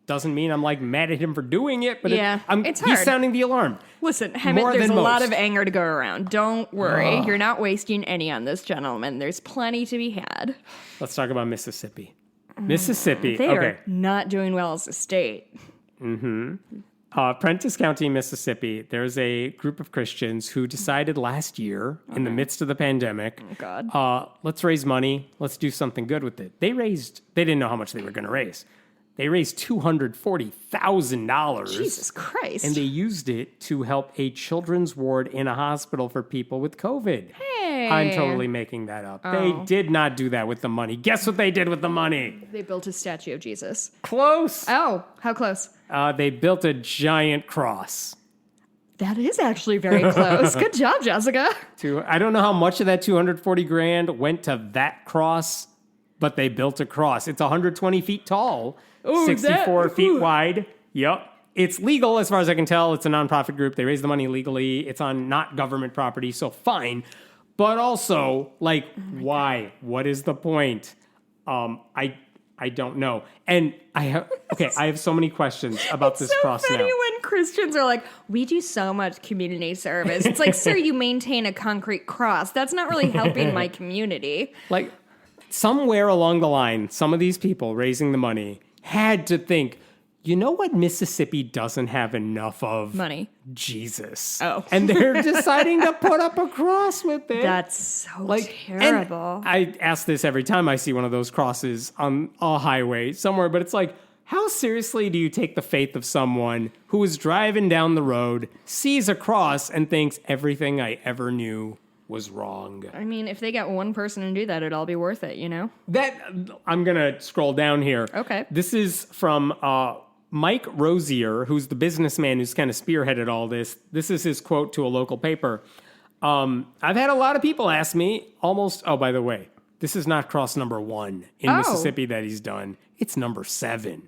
Doesn't mean I'm like mad at him for doing it, but it's hard. He's sounding the alarm. Listen, Hammett, there's a lot of anger to go around. Don't worry. You're not wasting any on this gentleman. There's plenty to be had. Let's talk about Mississippi. Mississippi. They are not doing well as a state. Prentiss County, Mississippi, there's a group of Christians who decided last year, in the midst of the pandemic, let's raise money. Let's do something good with it. They didn't know how much they were going to raise. They raised $240,000. Jesus Christ. And they used it to help a children's ward in a hospital for people with COVID. Hey. I'm totally making that up. They did not do that with the money. Guess what they did with the money? They built a statue of Jesus. Close. Oh, how close? They built a giant cross. That is actually very close. Good job, Jessica. I don't know how much of that $240,000 went to that cross, but they built a cross. It's 120 feet tall. 64 feet wide. Yep. It's legal as far as I can tell. It's a nonprofit group. They raise the money legally. It's on not government property, so fine. But also, like, why? What is the point? I don't know. And I have so many questions about this cross now. It's so funny when Christians are like, we do so much community service. It's like, sir, you maintain a concrete cross. That's not really helping my community. Like, somewhere along the line, some of these people raising the money had to think, you know what Mississippi doesn't have enough of? Money. Jesus. Oh. And they're deciding to put up a cross with it. That's so terrible. I ask this every time I see one of those crosses on a highway somewhere, but it's like, how seriously do you take the faith of someone who is driving down the road, sees a cross, and thinks everything I ever knew was wrong? I mean, if they got one person to do that, it'd all be worth it, you know? I'm going to scroll down here. Okay. This is from Mike Rosier, who's the businessman who's kind of spearheaded all this. This is his quote to a local paper. I've had a lot of people ask me by the way, this is not cross number 1 in Mississippi that he's done. It's number 7.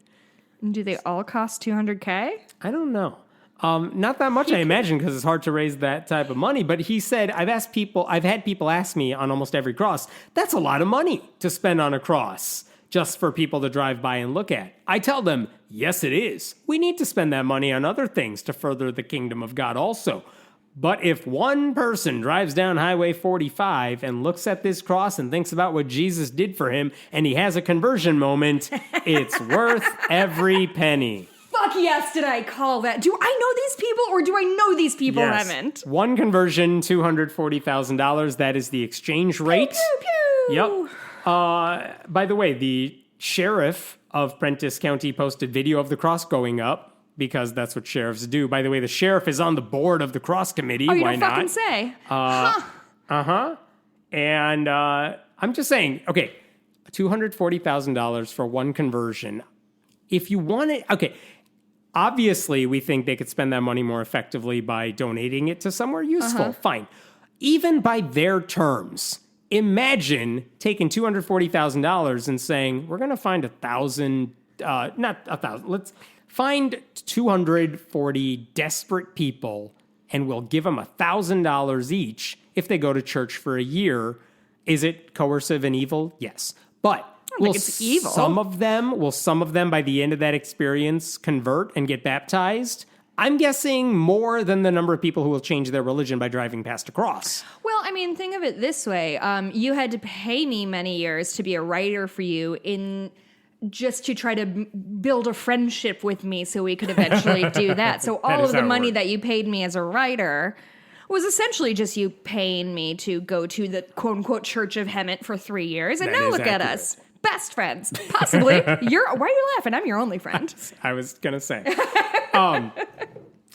Do they all cost $200K? I don't know. Not that much, I imagine, because it's hard to raise that type of money. But he said, I've had people ask me on almost every cross, that's a lot of money to spend on a cross just for people to drive by and look at. I tell them, yes, it is. We need to spend that money on other things to further the kingdom of God also. But if one person drives down Highway 45 and looks at this cross and thinks about what Jesus did for him, and he has a conversion moment, it's worth every penny. Fuck yes, did I call that? Do I know these people or do I know these people, Hammond? One conversion, $240,000. That is the exchange rate. Pew, pew, pew. Yep. By the way, the sheriff of Prentiss County posted video of the cross going up because that's what sheriffs do. By the way, the sheriff is on the board of the cross committee. Oh, you Why don't not? fucking say. And I'm just saying, okay, $240,000 for one conversion. If you want it, okay. Obviously, we think they could spend that money more effectively by donating it to somewhere useful. Fine. Even by their terms, imagine taking $240,000 and saying, we're going to find 1,000, not 1,000, let's find 240 desperate people and we'll give them $1,000 each if they go to church for a year. Is it coercive and evil? Yes. But will it's evil. Some of them by the end of that experience convert and get baptized? I'm guessing more than the number of people who will change their religion by driving past a cross. Well, I mean, think of it this way. You had to pay me many years to be a writer for you just to try to build a friendship with me so we could eventually do that. So all of the money that you paid me as a writer was essentially just you paying me to go to the quote-unquote Church of Hemet for 3 years. And now look at us. Best friends. Possibly. Why are you laughing? I'm your only friend. I was going to say.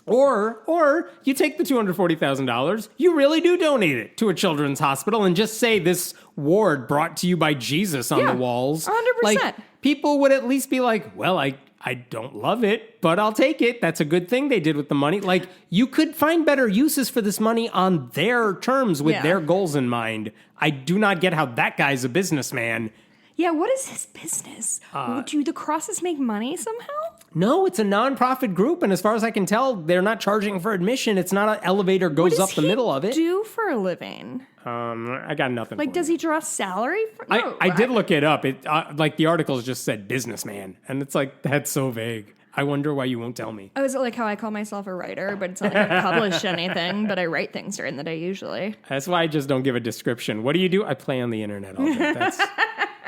Or you take the $240,000, you really do donate it to a children's hospital and just say this ward brought to you by Jesus on the walls. 100%. Like, people would at least be like, well, I don't love it, but I'll take it. That's a good thing they did with the money. Like, you could find better uses for this money on their terms with their goals in mind. I do not get how that guy's a businessman. Yeah, what is his business? Do the crosses make money somehow? No, it's a nonprofit group, and as far as I can tell, they're not charging for admission. It's not an elevator goes up the middle of it. What does he do for a living? I got nothing. Like, does he draw salary? I did look it up. It like the articles just said businessman, and it's like, that's so vague. I wonder why you won't tell me. Oh, is it like how I call myself a writer, but it's not like I publish anything, but I write things during the day usually. That's why I just don't give a description. What do you do? I play on the internet all day.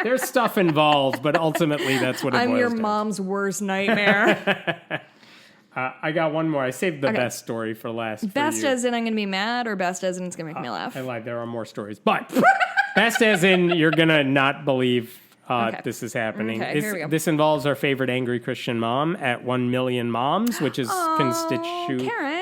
There's stuff involved, but ultimately that's what it boils down. I'm your mom's worst nightmare. I got one more. I saved the best story for last. Best as in I'm going to be mad, or best as in it's going to make me laugh? I lied. There are more stories. But best as in you're going to not believe this is happening. Okay, here we go. This involves our favorite angry Christian mom at 1 Million Moms, which is constitute. Karen.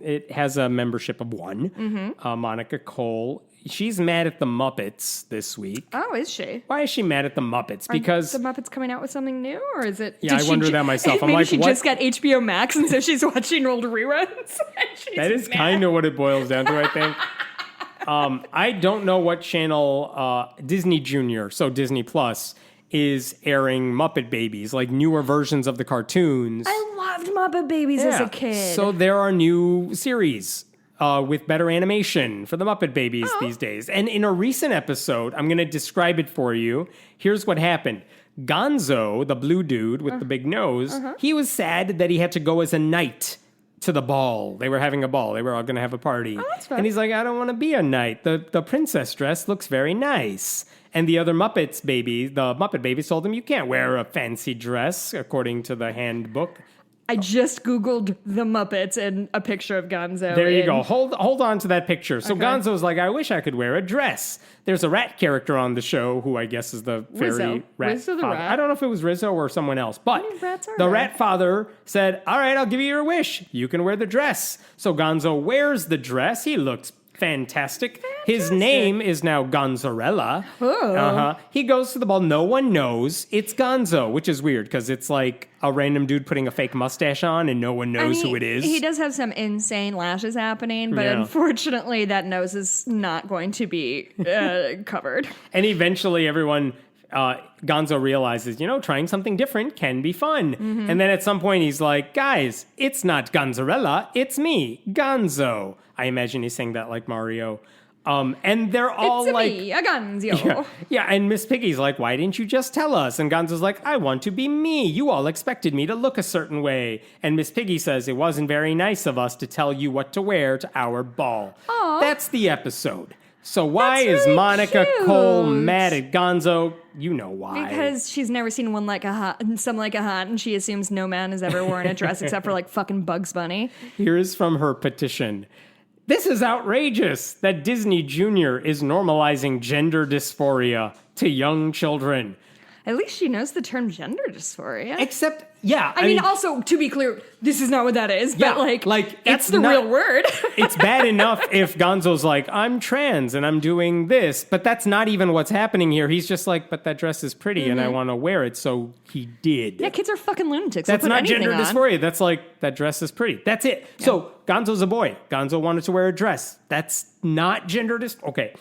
It has a membership of 1. Mm-hmm. Monica Cole. She's mad at the Muppets this week. Oh, is she? Why is she mad at the Muppets? Because the Muppets coming out with something new, or is it? Yeah, I wonder that myself. I'm like, she just got HBO Max, and so she's watching old reruns. That is kind of what it boils down to, I think. I don't know what channel Disney Junior, so Disney Plus, is airing Muppet Babies, like newer versions of the cartoons. I loved Muppet Babies as a kid. So there are new series with better animation for the Muppet Babies these days. And in a recent episode, I'm going to describe it for you. Here's what happened. Gonzo, the blue dude with the big nose, he was sad that he had to go as a knight to the ball. They were having a ball. They were all going to have a party. Oh, that's fun. And he's like, I don't want to be a knight. The princess dress looks very nice. And the other the Muppet Babies told him, you can't wear a fancy dress, according to the handbook. I just Googled the Muppets and a picture of Gonzo. There you go. Hold on to that picture. So Gonzo's like, I wish I could wear a dress. There's a rat character on the show who I guess is the fairy rat. Rizzo the father. rat? I don't know if it was Rizzo or someone else, but rats are the rat. rat father said, all right, I'll give you your wish. You can wear the dress. So Gonzo wears the dress. He looks fantastic. His name is now Gonzarella. Oh. He goes to the ball. No one knows it's Gonzo, which is weird because it's like a random dude putting a fake mustache on and no one knows who it is. He does have some insane lashes happening, but unfortunately that nose is not going to be covered. And eventually everyone... Gonzo realizes, trying something different can be fun. Mm-hmm. And then at some point he's like, guys, it's not Gonzarella, it's me, Gonzo. I imagine he's saying that like Mario. And they're all it's like... me, a Gonzo. Yeah, and Miss Piggy's like, why didn't you just tell us? And Gonzo's like, I want to be me. You all expected me to look a certain way. And Miss Piggy says, it wasn't very nice of us to tell you what to wear to our ball. Aww. That's the episode. So why That's really is Monica cute. Cole mad at Gonzo? You know why. Because she's never seen some like a hot, and she assumes no man has ever worn a dress except for like fucking Bugs Bunny. Here's from her petition. This is outrageous that Disney Junior is normalizing gender dysphoria to young children. At least she knows the term gender dysphoria. Except, yeah. I mean, also, to be clear, this is not what that is, yeah, but like it's the real word. It's bad enough if Gonzo's like, I'm trans and I'm doing this, but that's not even what's happening here. He's just like, but that dress is pretty and I want to wear it, so he did. Yeah, kids are fucking lunatics. That's not gender on. dysphoria. That's like, that dress is pretty. That's it. Yeah. So Gonzo's a boy. Gonzo wanted to wear a dress. That's not gender dysphoria. Okay.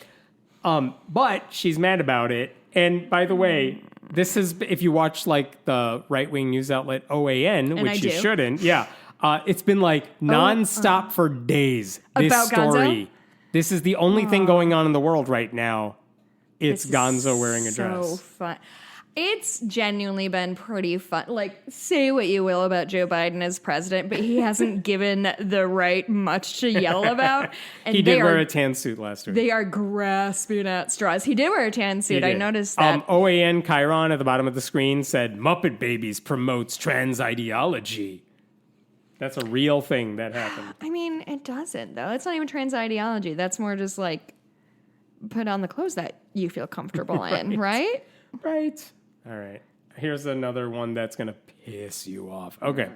But she's mad about it. And by the way, this is, if you watch like the right-wing news outlet OAN, which you shouldn't, it's been like nonstop for days. This about story. Gonzo? This is the only thing going on in the world right now. It's Gonzo wearing a dress. So fun. It's genuinely been pretty fun. Like, say what you will about Joe Biden as president, but he hasn't given the right much to yell about. And he did wear a tan suit last week. They are grasping at straws. He did wear a tan suit. I noticed that. OAN Chiron at the bottom of the screen said, Muppet Babies promotes trans ideology. That's a real thing that happened. I mean, it doesn't, though. It's not even trans ideology. That's more just like, put on the clothes that you feel comfortable in, right? Right. All right. Here's another one that's going to piss you off. Okay.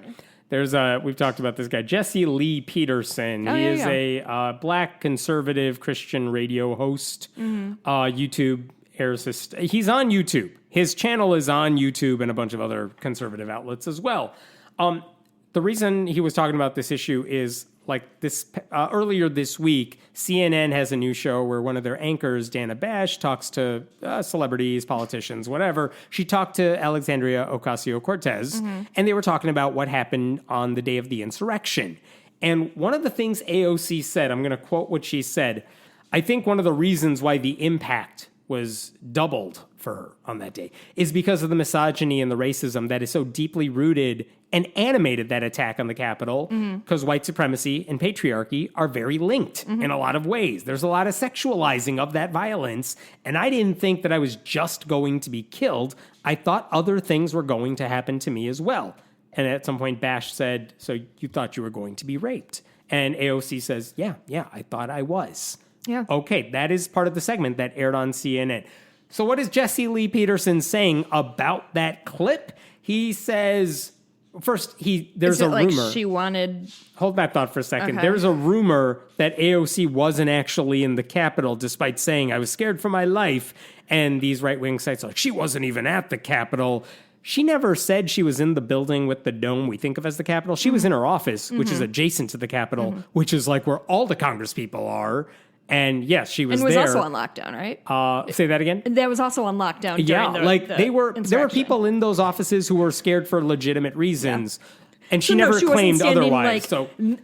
We've talked about this guy, Jesse Lee Peterson. He is a black conservative Christian radio host. YouTube airs his, he's on YouTube. His channel is on YouTube and a bunch of other conservative outlets as well. The reason he was talking about this issue is like this earlier this week, CNN has a new show where one of their anchors, Dana Bash, talks to celebrities, politicians, whatever. She talked to Alexandria Ocasio-Cortez, and they were talking about what happened on the day of the insurrection. And one of the things AOC said, I'm going to quote what she said, I think one of the reasons why the impact was doubled for her on that day is because of the misogyny and the racism that is so deeply rooted and animated that attack on the Capitol, because white supremacy and patriarchy are very linked in a lot of ways. There's a lot of sexualizing of that violence, and I didn't think that I was just going to be killed. I thought other things were going to happen to me as well. And at some point, Bash said, so you thought you were going to be raped? And AOC says, yeah, I thought I was. Yeah. Okay, that is part of the segment that aired on CNN. So what is Jesse Lee Peterson saying about that clip? He says, first, there's a rumor. Like she wanted... Hold that thought for a second. Okay. There's a rumor that AOC wasn't actually in the Capitol, despite saying, I was scared for my life. And these right-wing sites are like, she wasn't even at the Capitol. She never said she was in the building with the dome we think of as the Capitol. She was in her office, which is adjacent to the Capitol, which is like where all the Congress people are. And yes, she was there. And was also on lockdown, right? Say that again? That was also on lockdown during there were people in those offices who were scared for legitimate reasons. Yeah. And she never claimed otherwise.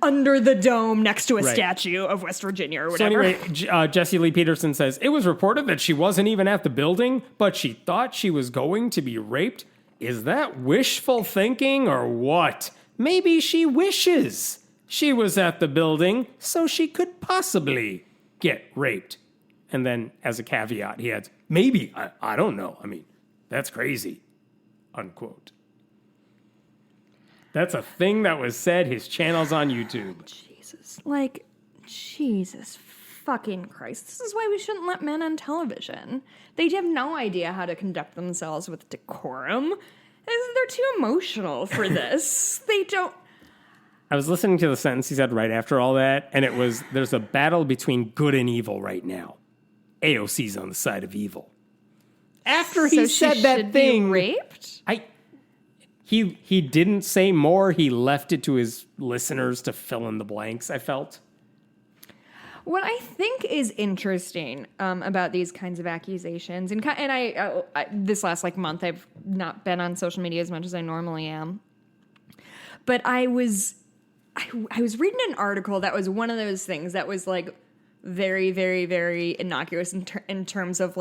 Under the dome next to a statue of West Virginia or whatever. So anyway, Jesse Lee Peterson says, it was reported that she wasn't even at the building, but she thought she was going to be raped. Is that wishful thinking or what? Maybe she wishes she was at the building so she could possibly get raped. And then as a caveat, he adds, maybe, I don't know. I mean, that's crazy, unquote. That's a thing that was said. His channel's on YouTube. Jesus fucking Christ. This is why we shouldn't let men on television. They have no idea how to conduct themselves with decorum. They're too emotional for this. They don't... I was listening to the sentence he said right after all that, and it was, there's a battle between good and evil right now. AOC's on the side of evil. After he said that thing... Be raped? He didn't say more. He left it to his listeners to fill in the blanks, I felt. What I think is interesting about these kinds of accusations, and I this last month, I've not been on social media as much as I normally am, but I was reading an article that was one of those things that was very, very, very innocuous in terms of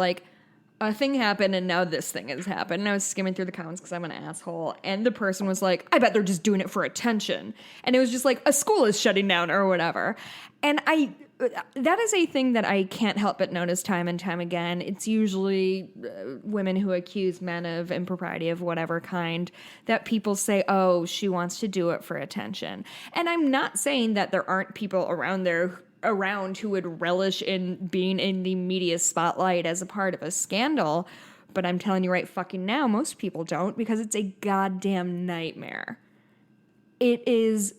a thing happened and now this thing has happened. And I was skimming through the comments because I'm an asshole. And the person was like, I bet they're just doing it for attention. And it was just a school is shutting down or whatever. And that is a thing that I can't help but notice time and time again. It's usually women who accuse men of impropriety of whatever kind that people say, oh, she wants to do it for attention. And I'm not saying that there aren't people around who would relish in being in the media spotlight as a part of a scandal. But I'm telling you right fucking now, most people don't, because it's a goddamn nightmare. It is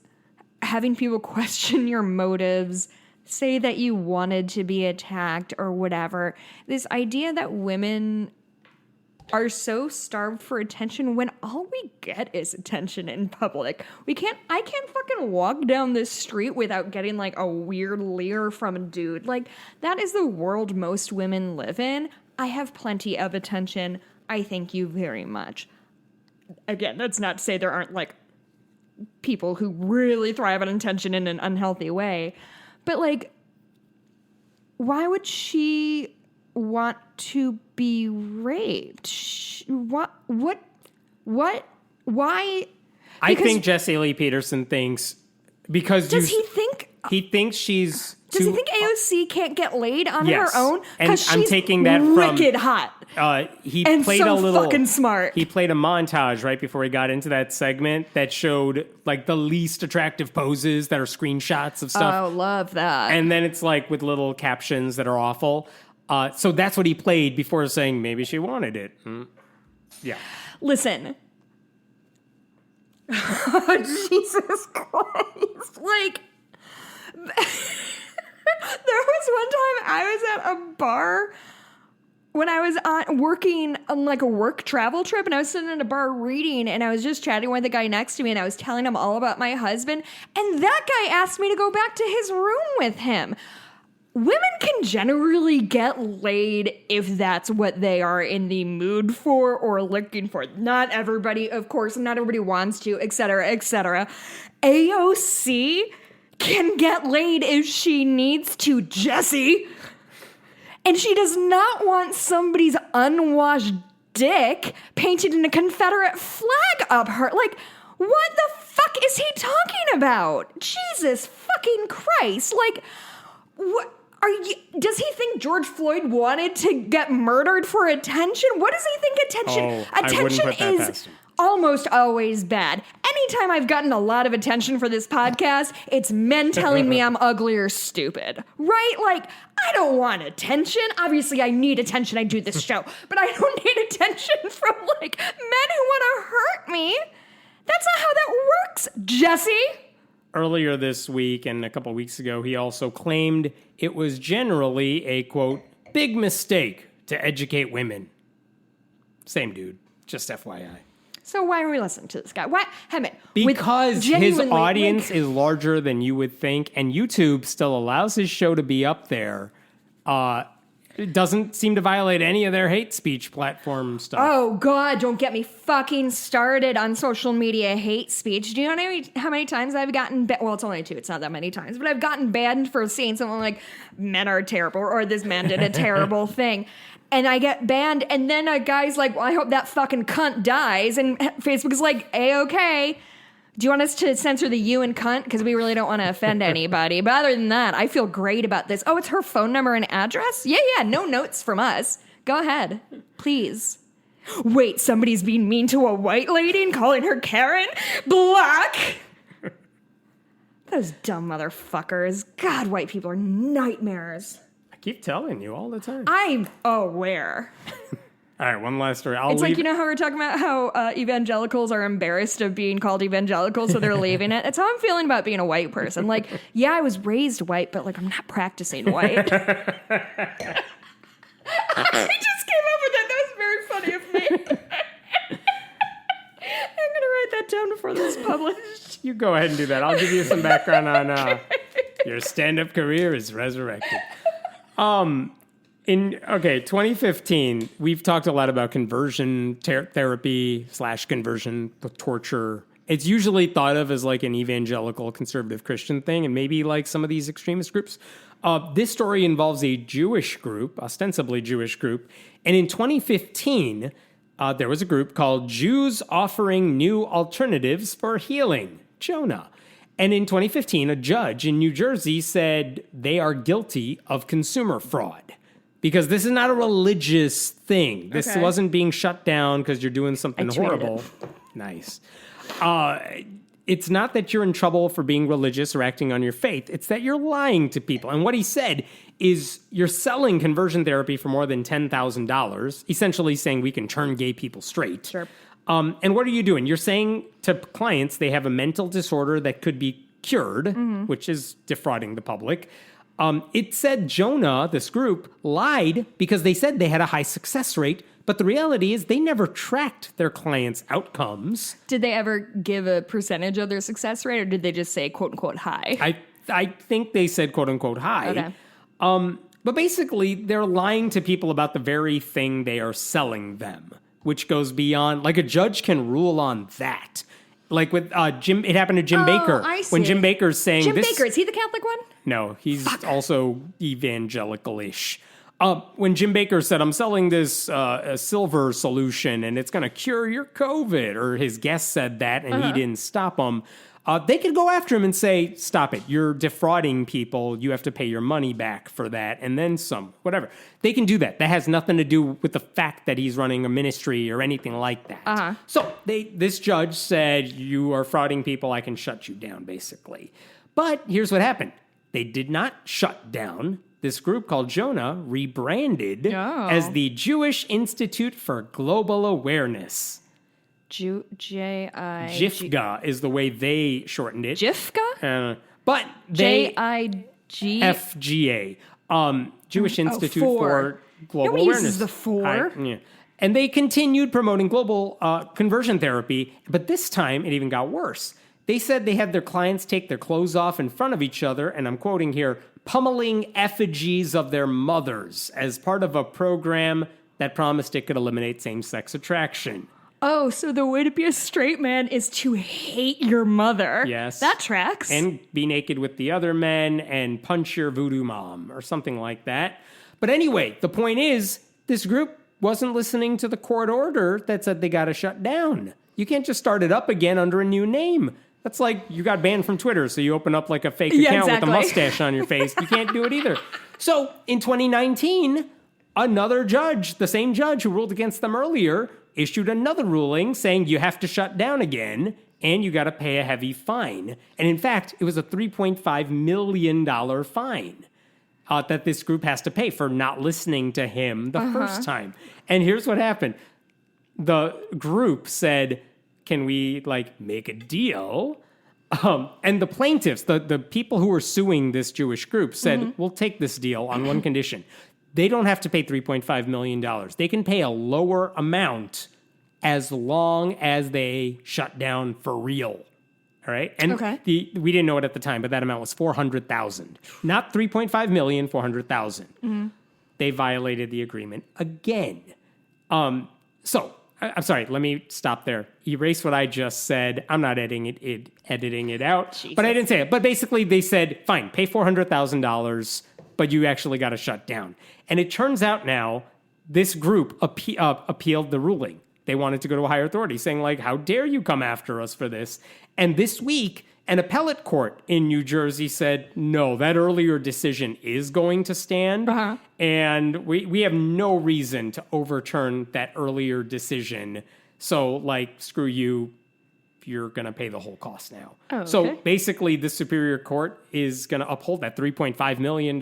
having people question your motives, say that you wanted to be attacked or whatever. This idea that women are so starved for attention when all we get is attention in public. I can't fucking walk down this street without getting a weird leer from a dude. That is the world most women live in. I have plenty of attention. I thank you very much. Again, that's not to say there aren't people who really thrive on attention in an unhealthy way. But why would she want to be raped. What? Why? I think Jesse Lee Peterson thinks because does he think she's does he think AOC can't get laid on yes. her own? And she's I'm taking that from wicked hot. He and played so a little fucking smart. He played a montage right before he got into that segment that showed like the least attractive poses that are screenshots of stuff. Oh, love that. And then it's like with little captions that are awful. So that's what he played before saying maybe she wanted it. Yeah. Listen. Jesus Christ. Like, there was one time I was at a bar when I was working on like a work travel trip, and I was sitting in a bar reading, and I was just chatting with the guy next to me, and I was telling him all about my husband, and that guy asked me to go back to his room with him. Women can generally get laid if that's what they are in the mood for or looking for. Not everybody, of course, not everybody wants to, etc., etc. AOC can get laid if she needs to, Jesse. And she does not want somebody's unwashed dick painted in a Confederate flag up her. Like, what the fuck is he talking about? Jesus fucking Christ. Like, what? Does he think George Floyd wanted to get murdered for attention? What does he think attention is almost always bad. Anytime I've gotten a lot of attention for this podcast, it's men telling me I'm ugly or stupid, right? Like, I don't want attention. Obviously, I need attention. I do this show, but I don't need attention from like men who want to hurt me. That's not how that works, Jesse. Earlier this week and a couple weeks ago, he also claimed it was generally a, quote, big mistake to educate women. Same dude, just FYI. So why are we listening to this guy? Why? Because his audience is larger than you would think, and YouTube still allows his show to be up there. It doesn't seem to violate any of their hate speech platform stuff. Oh, God, don't get me fucking started on social media hate speech. Do you know how many times I've gotten well, it's only 2. It's not that many times. But I've gotten banned for saying something like, men are terrible, or this man did a terrible thing. And I get banned, and then a guy's like, well, I hope that fucking cunt dies. And Facebook is like, A-okay. Do you want us to censor the you and cunt? Because we really don't want to offend anybody. But other than that, I feel great about this. Oh, it's her phone number and address? Yeah, no notes from us. Go ahead, please. Wait, somebody's being mean to a white lady and calling her Karen? Black? Those dumb motherfuckers. God, white people are nightmares. I keep telling you all the time. I'm aware. All right, one last story. It's like, you know how we're talking about how evangelicals are embarrassed of being called evangelicals, so they're leaving it? That's how I'm feeling about being a white person. Like, yeah, I was raised white, but, like, I'm not practicing white. I just came up with that. That was very funny of me. I'm going to write that down before this is published. You go ahead and do that. I'll give you some background on your stand-up career is resurrected. 2015, we've talked a lot about conversion therapy / conversion torture. It's usually thought of as like an evangelical conservative Christian thing, and maybe like some of these extremist groups. This story involves a Jewish group, ostensibly Jewish group. And in 2015, there was a group called Jews Offering New Alternatives for Healing, Jonah. And in 2015, a judge in New Jersey said they are guilty of consumer fraud. Because this is not a religious thing. This wasn't being shut down because you're doing something horrible. Nice. It's not that you're in trouble for being religious or acting on your faith. It's that you're lying to people. And what he said is you're selling conversion therapy for more than $10,000, essentially saying we can turn gay people straight. Sure. And what are you doing? You're saying to clients they have a mental disorder that could be cured, which is defrauding the public. It said Jonah, this group, lied because they said they had a high success rate, but the reality is they never tracked their clients' outcomes. Did they ever give a percentage of their success rate, or did they just say, quote, unquote, high? I think they said, quote, unquote, high. Okay. But basically, they're lying to people about the very thing they are selling them, which goes beyond, like a judge can rule on that. Like with Jim, it happened to Jim Baker. I see. When Jim Baker's saying Jim Baker, is he the Catholic one? No, he's also evangelical-ish. When Jim Baker said, I'm selling this a silver solution and it's going to cure your COVID, or his guest said that and he didn't stop him, they could go after him and say, stop it. You're defrauding people. You have to pay your money back for that. And then some, whatever. They can do that. That has nothing to do with the fact that he's running a ministry or anything like that. So this judge said, you are frauding people. I can shut you down, basically. But here's what happened. They did not shut down. This group called Jonah rebranded as the Jewish Institute for Global Awareness. JIFGA is the way they shortened it. JIFGA? But they... JIG? FGA. Jewish Institute for Global Nobody Awareness. Uses the four. Yeah. And they continued promoting global conversion therapy, but this time it even got worse. They said they had their clients take their clothes off in front of each other, and I'm quoting here, pummeling effigies of their mothers as part of a program that promised it could eliminate same-sex attraction. Oh, so the way to be a straight man is to hate your mother. Yes. That tracks. And be naked with the other men and punch your voodoo mom or something like that. But anyway, the point is, this group wasn't listening to the court order that said they got to shut down. You can't just start it up again under a new name. That's like you got banned from Twitter, so you open up like a fake account with a mustache on your face. You can't do it either. So in 2019, another judge, the same judge who ruled against them earlier, issued another ruling saying you have to shut down again and you got to pay a heavy fine. And in fact, it was a $3.5 million fine that this group has to pay for not listening to him the first time. And here's what happened. The group said, can we make a deal? And the plaintiffs, the people who were suing this Jewish group said, we'll take this deal on one condition. They don't have to pay $3.5 million. They can pay a lower amount as long as they shut down for real. All right? And we didn't know it at the time, but that amount was $400,000. Not $3.5 million, $400,000. They violated the agreement again. So, I'm sorry, let me stop there. Erase what I just said. I'm not editing it out. Jesus. But I didn't say it. But basically, they said, fine, pay $400,000, but you actually got to shut down. And it turns out now, this group appealed the ruling. They wanted to go to a higher authority, saying, how dare you come after us for this? And this week, an appellate court in New Jersey said, no, that earlier decision is going to stand. And we have no reason to overturn that earlier decision. So, screw you. You're going to pay the whole cost now. So basically, the Superior Court is going to uphold that $3.5 million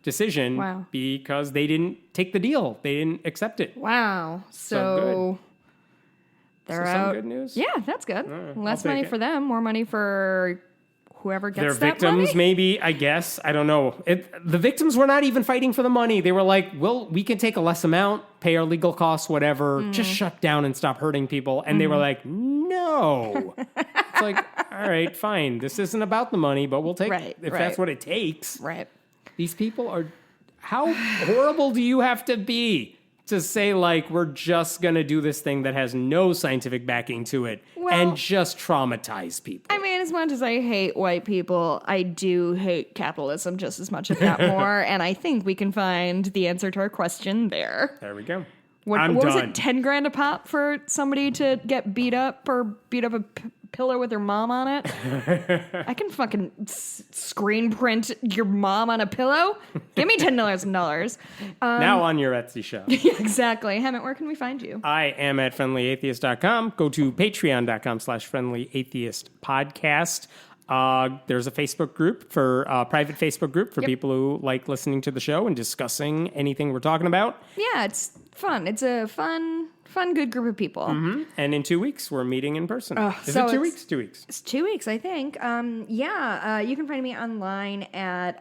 decision because they didn't take the deal. They didn't accept it. Wow. So they're out. Some good news? Yeah, that's good. Less money for them, more money for whoever gets their that victims, money? maybe, I guess. I don't know. The victims were not even fighting for the money. They were like, well, we can take a less amount, pay our legal costs, whatever, just shut down and stop hurting people. And they were like, no. It's like, all right, fine. This isn't about the money, but we'll take it if that's what it takes. Right. These people are, how horrible do you have to be to say, we're just going to do this thing that has no scientific backing to it and just traumatize people? I mean, as much as I hate white people, I do hate capitalism just as much, if not more. And I think we can find the answer to our question there. There we go. What was it, 10 grand a pop for somebody to get beat up or beat up a pillow with their mom on it? I can fucking screen print your mom on a pillow. Give me $10,000. Now on your Etsy shop. Yeah, exactly. Hammett, where can we find you? I am at friendlyatheist.com. Go to patreon.com/friendlyatheistpodcast. There's a Facebook group private Facebook group for people who like listening to the show and discussing anything we're talking about. Yeah, it's fun. It's a fun, good group of people. And in 2 weeks, we're meeting in person. Is it 2 weeks? 2 weeks. It's 2 weeks, I think. You can find me online at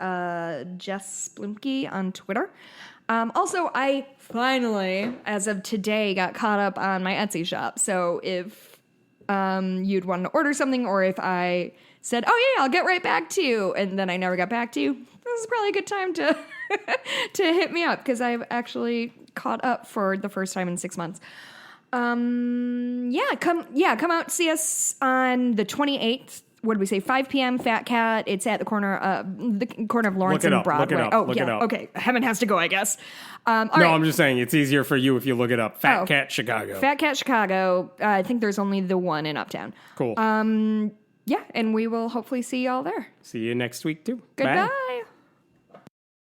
Jess Blumke on Twitter. Also, I finally, as of today, got caught up on my Etsy shop. So if you'd want to order something, or if I said, oh yeah, I'll get right back to you, and then I never got back to you, this is probably a good time to to hit me up, because I've actually caught up for the first time in 6 months. Come out, see us on the 28th. what did we say? 5 p.m. Fat Cat. It's at the corner of Lawrence and Broadway. Look it up. Okay. Heaven has to go, I guess. I'm just saying it's easier for you if you look it up. Fat Cat Chicago. Fat Cat Chicago. I think there's only the one in Uptown. Cool. Yeah, and we will hopefully see y'all there. See you next week too. Goodbye. Bye.